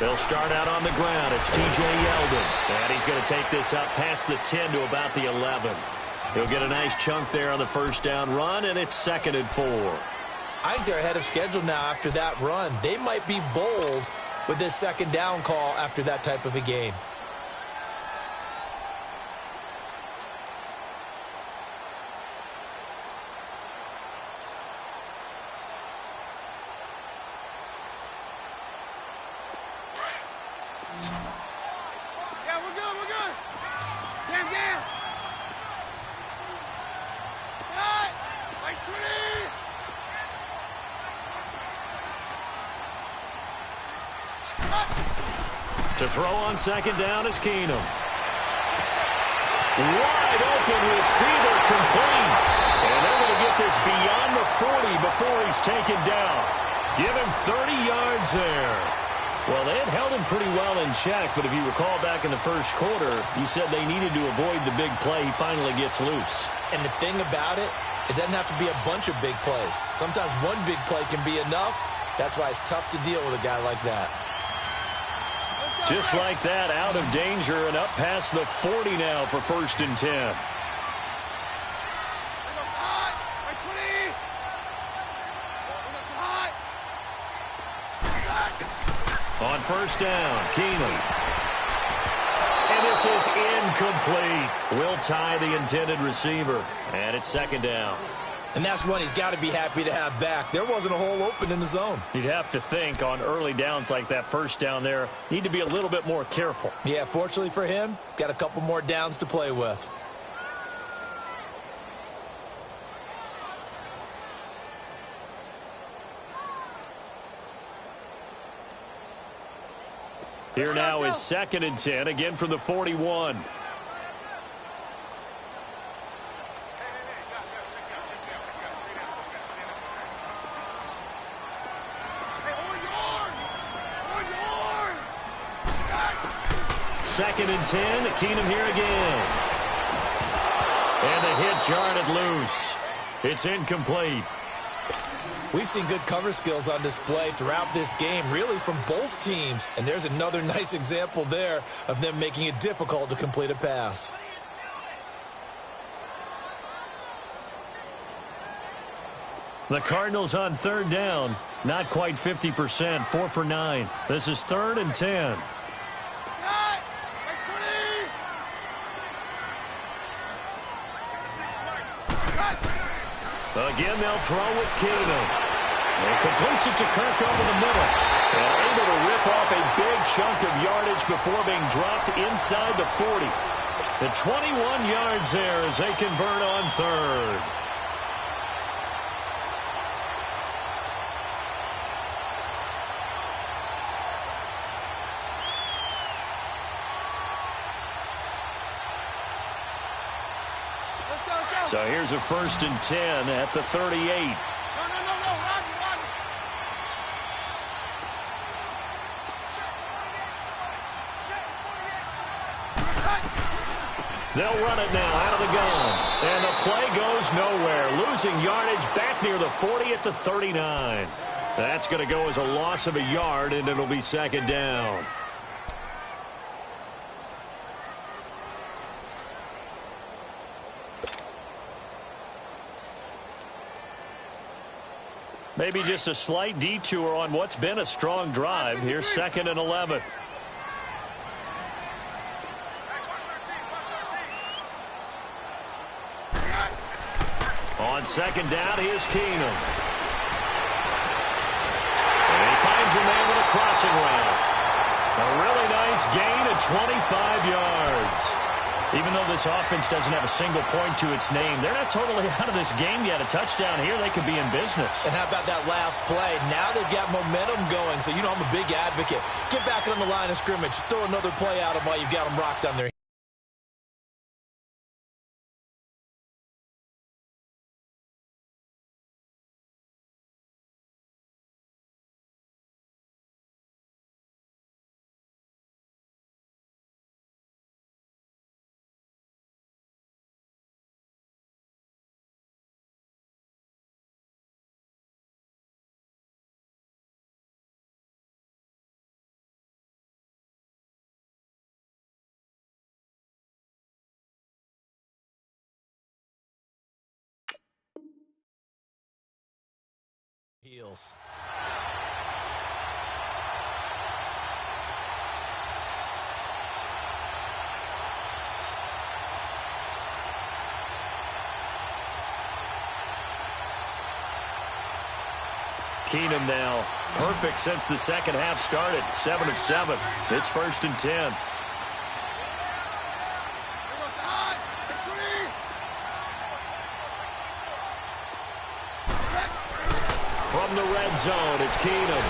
They'll start out on the ground. It's T.J. Yeldon. And he's going to take this up past the 10 to about the 11. He'll get a nice chunk there on the first down run, and it's 2nd and 4. I think they're ahead of schedule now after that run. They might be bold with this 2nd down call after that type of a game. To throw on 2nd down is Keenum. Wide open receiver, complete. And they're going to get this beyond the 40 before he's taken down. Give him 30 yards there. Well, they had held him pretty well in check, but if you recall back in the first quarter, you said they needed to avoid the big play. He finally gets loose. And the thing about it, it doesn't have to be a bunch of big plays. Sometimes one big play can be enough. That's why it's tough to deal with a guy like that. Just like that, out of danger and up past the 40 now for 1st and 10. On 1st down, Keenum. And this is incomplete. Will tie the intended receiver. And it's second down. And that's one he's got to be happy to have back. There wasn't a hole open in the zone. You'd have to think on early downs like that first down there, need to be a little bit more careful. Yeah, fortunately for him, got a couple more downs to play with. Here now is 2nd and 10, again from the 41. Second and 10, Keenum here again. And the hit jarred it loose. It's incomplete. We've seen good cover skills on display throughout this game, really from both teams. And there's another nice example there of them making it difficult to complete a pass. The Cardinals on 3rd down. Not quite 50%, 4 for 9. This is 3rd and 10. Again, they'll throw with Canale. And completes it to Kirk over the middle. And able to rip off a big chunk of yardage before being dropped inside the 40. The 21 yards there as they convert on 3rd. So here's a 1st and 10 at the 38. No, run. They'll run it now out of the gun. And the play goes nowhere. Losing yardage back near the 40 at the 39. That's going to go as a loss of a yard, and it'll be 2nd down. Maybe just a slight detour on what's been a strong drive. Here's 2nd and 11. On 2nd down, here's Keenum. And he finds a man with a crossing route. A really nice gain of 25 yards. Even though this offense doesn't have a single point to its name, they're not totally out of this game yet. A touchdown here, they could be in business. And how about that last play? Now they've got momentum going, so you know I'm a big advocate. Get back on the line of scrimmage. Throw another play out of while you've got them rocked on their heels. Keenum now, perfect since the second half started. 7 of 7. It's 1st and 10. From the red zone, it's Keenum.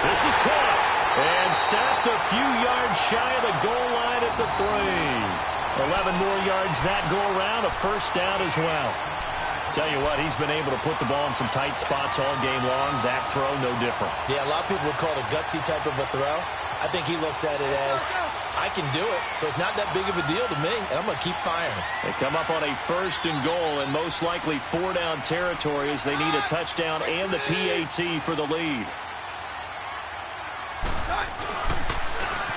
This is caught and stopped a few yards shy of the goal line at the 3. 11 more yards that go around, a 1st down as well. Tell you what, he's been able to put the ball in some tight spots all game long. That throw, no different. Yeah, a lot of people would call it a gutsy type of a throw. I think he looks at it as, I can do it, so it's not that big of a deal to me, and I'm going to keep firing. They come up on a 1st and goal, and most likely 4-down territory as they need a touchdown and the PAT for the lead.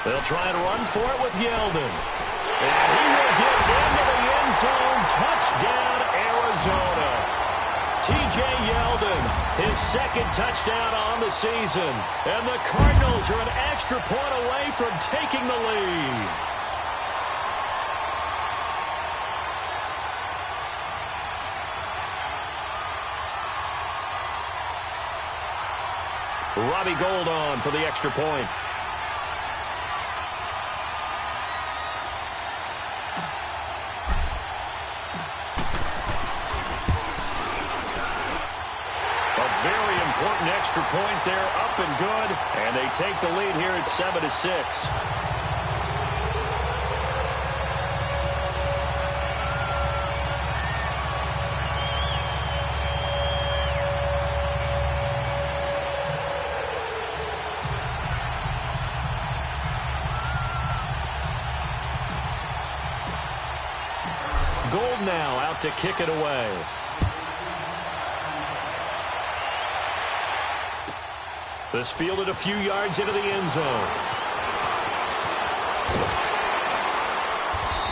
They'll try and run for it with Yeldon. And he will get into the end zone. Touchdown, Arizona. T.J. Yeldon, his 2nd touchdown on the season. And the Cardinals are an extra point away from taking the lead. Bobby Gould on for the extra point. A very important extra point there, up and good. And they take the lead here at 7-6. Gould now out to kick it away. This fielded a few yards into the end zone.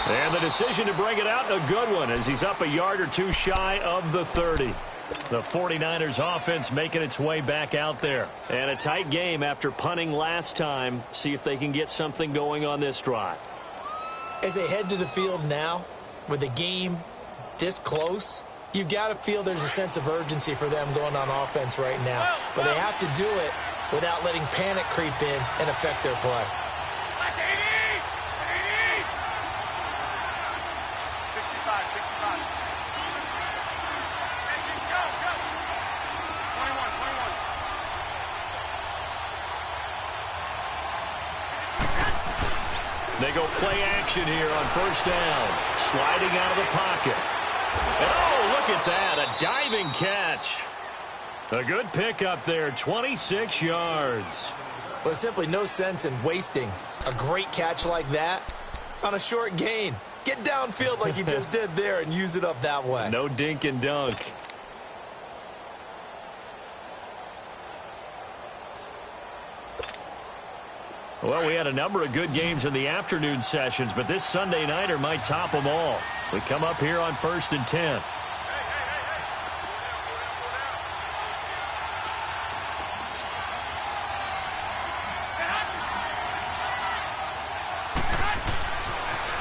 And the decision to bring it out, a good one, as he's up a yard or two shy of the 30. The 49ers offense making its way back out there. And a tight game after punting last time. See if they can get something going on this drive. As they head to the field now, with the game this close, you've got to feel there's a sense of urgency for them going on offense right now. But they have to do it without letting panic creep in and affect their play. 65, 65. Go, go. 21, 21. They go play action here on first down. Sliding out of the pocket. And oh, look at that. A diving catch. A good pickup there. 26 yards. Well, there's simply no sense in wasting a great catch like that on a short gain. Get downfield like you just did there and use it up that way. No dink and dunk. Well, we had a number of good games in the afternoon sessions, but this Sunday nighter might top them all. So we come up here on 1st and 10.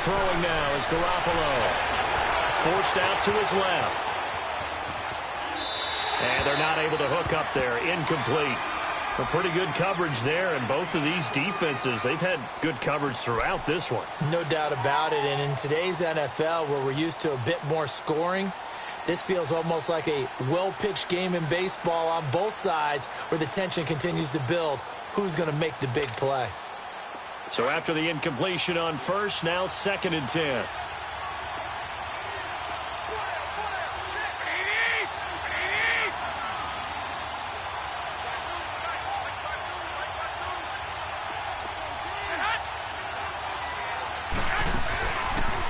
Throwing now is Garoppolo. Forced out to his left. And they're not able to hook up there. Incomplete. A pretty good coverage there, and both of these defenses, they've had good coverage throughout this one. No doubt about it, and in today's NFL, where we're used to a bit more scoring, this feels almost like a well-pitched game in baseball on both sides, where the tension continues to build. Who's going to make the big play? So after the incompletion on first, now 2nd and 10.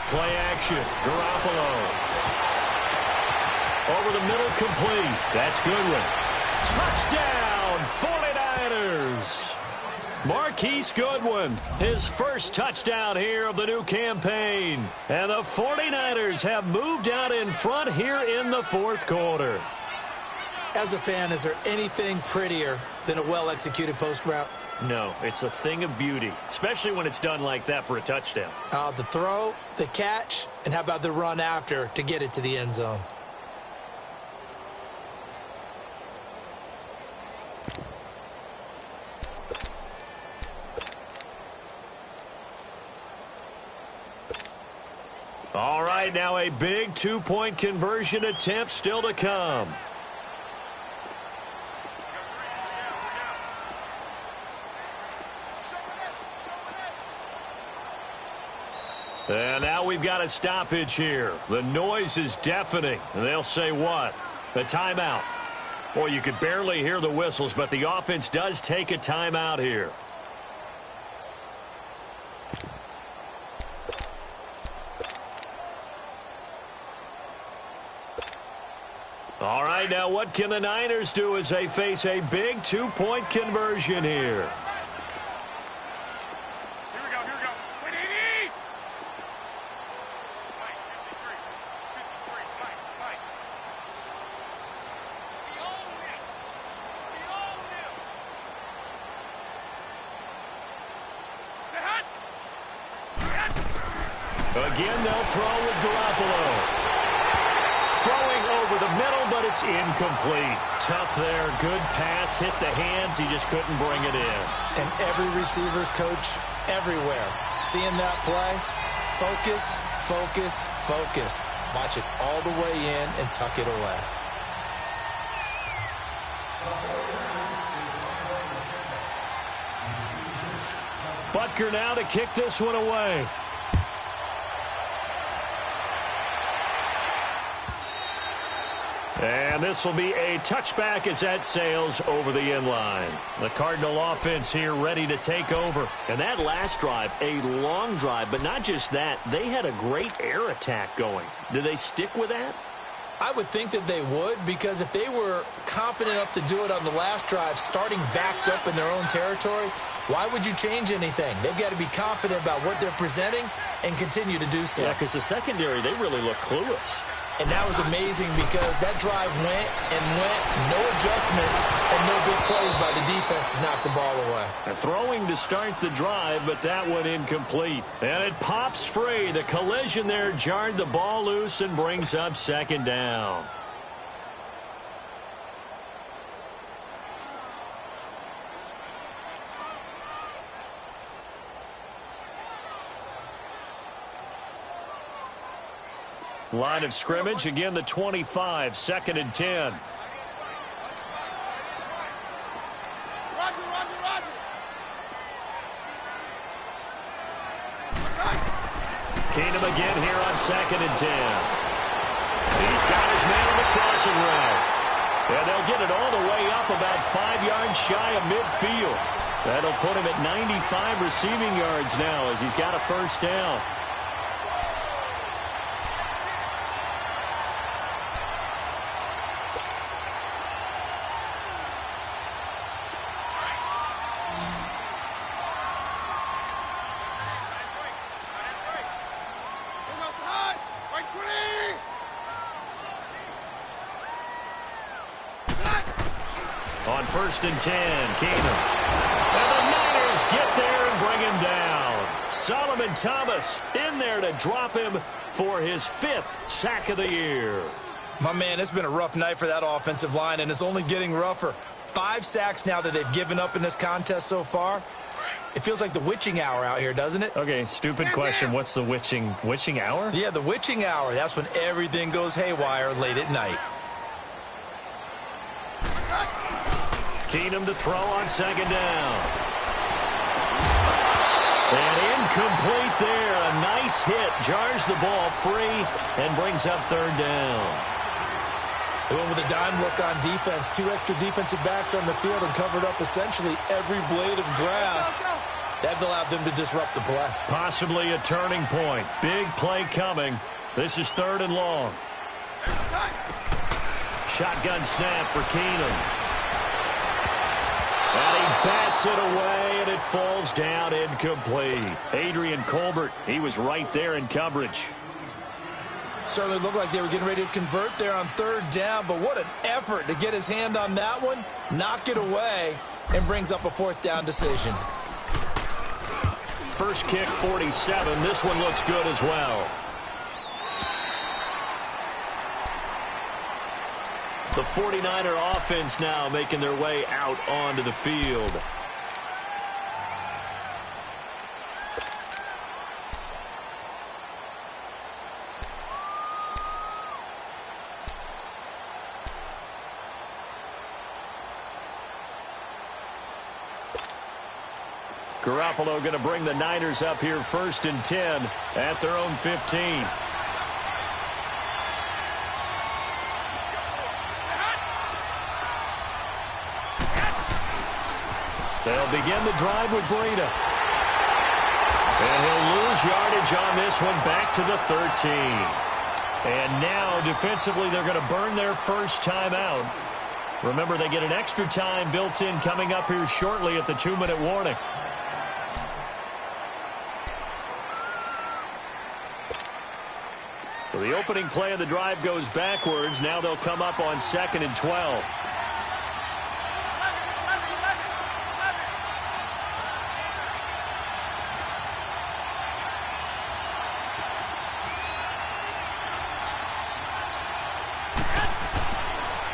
Play action. Garoppolo. Over the middle, complete. That's Goodwin. Touchdown, 49ers. Marquise Goodwin, his first touchdown here of the new campaign. And the 49ers have moved out in front here in the 4th quarter. As a fan, is there anything prettier than a well-executed post route? No, it's a thing of beauty, especially when it's done like that for a touchdown. The throw, the catch, and how about the run after to get it to the end zone? All right, now a big two-point conversion attempt still to come. And now we've got a stoppage here. The noise is deafening. And they'll say what? A timeout. Well, you could barely hear the whistles, but the offense does take a timeout here. All right, now what can the Niners do as they face a big two-point conversion here? Again, they'll throw with Garoppolo. Throwing over the middle, but it's incomplete. Tough there. Good pass. Hit the hands. He just couldn't bring it in. And every receiver's coach everywhere, seeing that play, focus, focus, focus. Watch it all the way in and tuck it away. Butker now to kick this one away. And this will be a touchback as that sails over the inline. The Cardinal offense here ready to take over. And that last drive, a long drive, but not just that. They had a great air attack going. Do they stick with that? I would think that they would, because if they were confident enough to do it on the last drive, starting backed up in their own territory, why would you change anything? They've got to be confident about what they're presenting and continue to do so. Yeah, because the secondary, they really look clueless. And that was amazing because that drive went and went, no adjustments, and no good plays by the defense to knock the ball away. Throwing to start the drive, but that one incomplete. And it pops free. The collision there jarred the ball loose and brings up second down. Line of scrimmage, again the 25, 2nd and 10. Keenum again here on 2nd and 10. He's got his man on the crossing route. And they'll get it all the way up about 5 yards shy of midfield. That'll put him at 95 receiving yards now as he's got a first down. On 1st and 10, Keenum. And the Niners get there and bring him down. Solomon Thomas in there to drop him for his 5th sack of the year. My man, it's been a rough night for that offensive line, and it's only getting rougher. 5 sacks now that they've given up in this contest so far. It feels like the witching hour out here, doesn't it? Okay, stupid question. What's the witching hour? Yeah, the witching hour. That's when everything goes haywire late at night. Keenum to throw on 2nd down. And incomplete there. A nice hit. Jars the ball free and brings up 3rd down. They went with a dime look on defense. 2 extra defensive backs on the field and covered up essentially every blade of grass. That allowed them to disrupt the play. Possibly a turning point. Big play coming. This is 3rd and long. Shotgun snap for Keenum. And he bats it away, and it falls down incomplete. Adrian Colbert, he was right there in coverage. Certainly looked like they were getting ready to convert there on 3rd down, but what an effort to get his hand on that one, knock it away, and brings up a 4th down decision. First kick, 47. This one looks good as well. The 49er offense now making their way out onto the field. Garoppolo going to bring the Niners up here 1st and 10 at their own 15. They'll begin the drive with Breida. And he'll lose yardage on this one back to the 13. And now defensively they're going to burn their first timeout. Remember, they get an extra time built in coming up here shortly at the 2-minute warning. So the opening play of the drive goes backwards. Now they'll come up on 2nd and 12.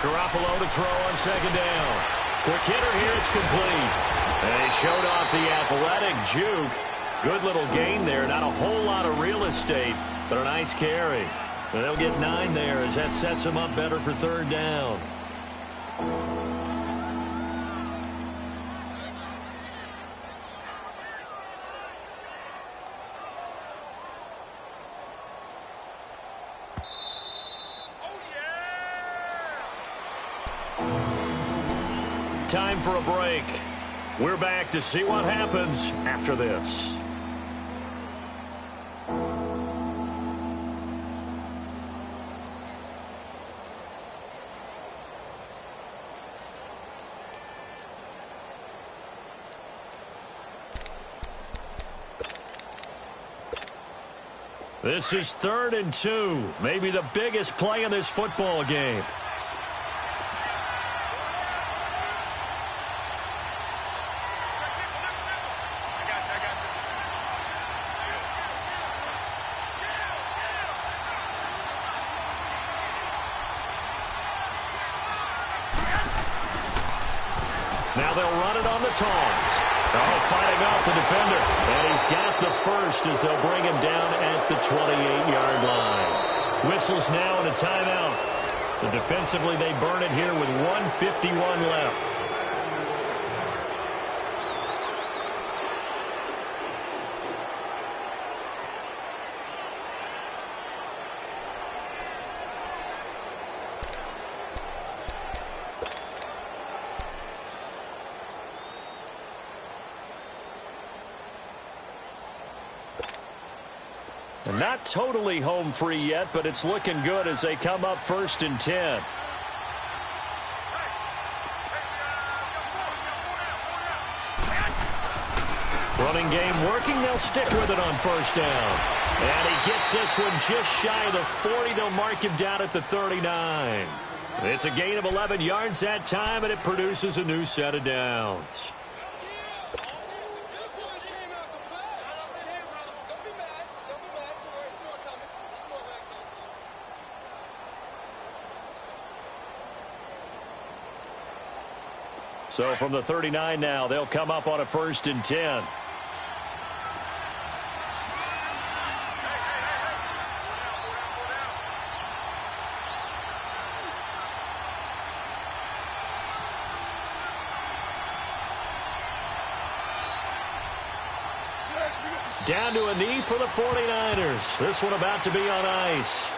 Garoppolo to throw on second down. Quick hitter here, it's complete. And he showed off the athletic juke. Good little gain there. Not a whole lot of real estate, but a nice carry. And they'll get 9 there as that sets them up better for third down. Time for a break. We're back to see what happens after this. This is 3rd and 2, maybe the biggest play in this football game. Now they'll run it on the toss. Oh, fighting off the defender. And he's got the first as they'll bring him down at the 28-yard line. Whistles now and a timeout. So defensively they burn it here with 1:51 left. Not totally home free yet, but it's looking good as they come up 1st and 10. Running game working. They'll stick with it on 1st down. And he gets this one just shy of the 40. They'll mark him down at the 39. It's a gain of 11 yards that time, and it produces a new set of downs. So from the 39 now, they'll come up on a 1st and 10. Down to a knee for the 49ers. This one about to be on ice.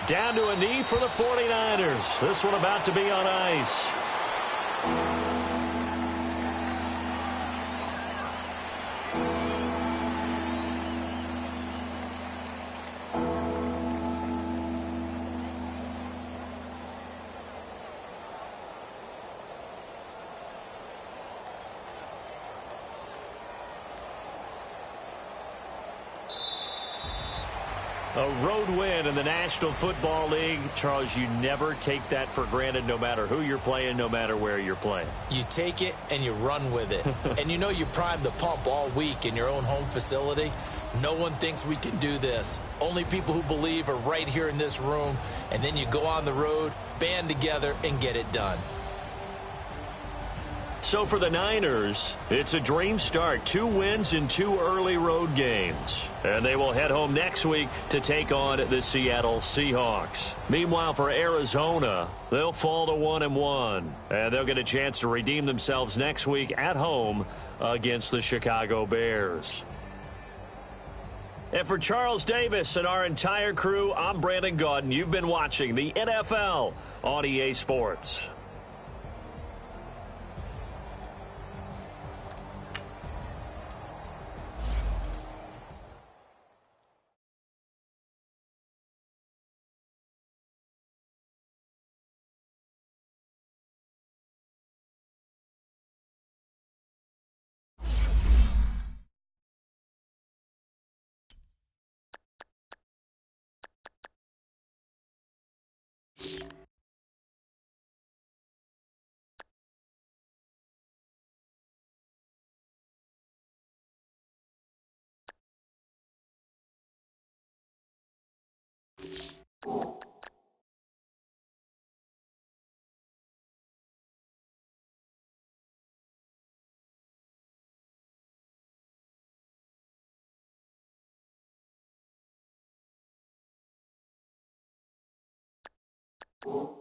Down to a knee for the 49ers. This one about to be on ice. A road win in the National Football League. Charles, you never take that for granted no matter who you're playing, no matter where you're playing. You take it and you run with it. And you know you primed the pump all week in your own home facility. No one thinks we can do this. Only people who believe are right here in this room. And then you go on the road, band together, and get it done. So for the Niners, it's a dream start. 2 wins in 2 early road games. And they will head home next week to take on the Seattle Seahawks. Meanwhile, for Arizona, they'll fall to 1-1. And they'll get a chance to redeem themselves next week at home against the Chicago Bears. And for Charles Davis and our entire crew, I'm Brandon Gaudin. You've been watching the NFL on EA Sports. you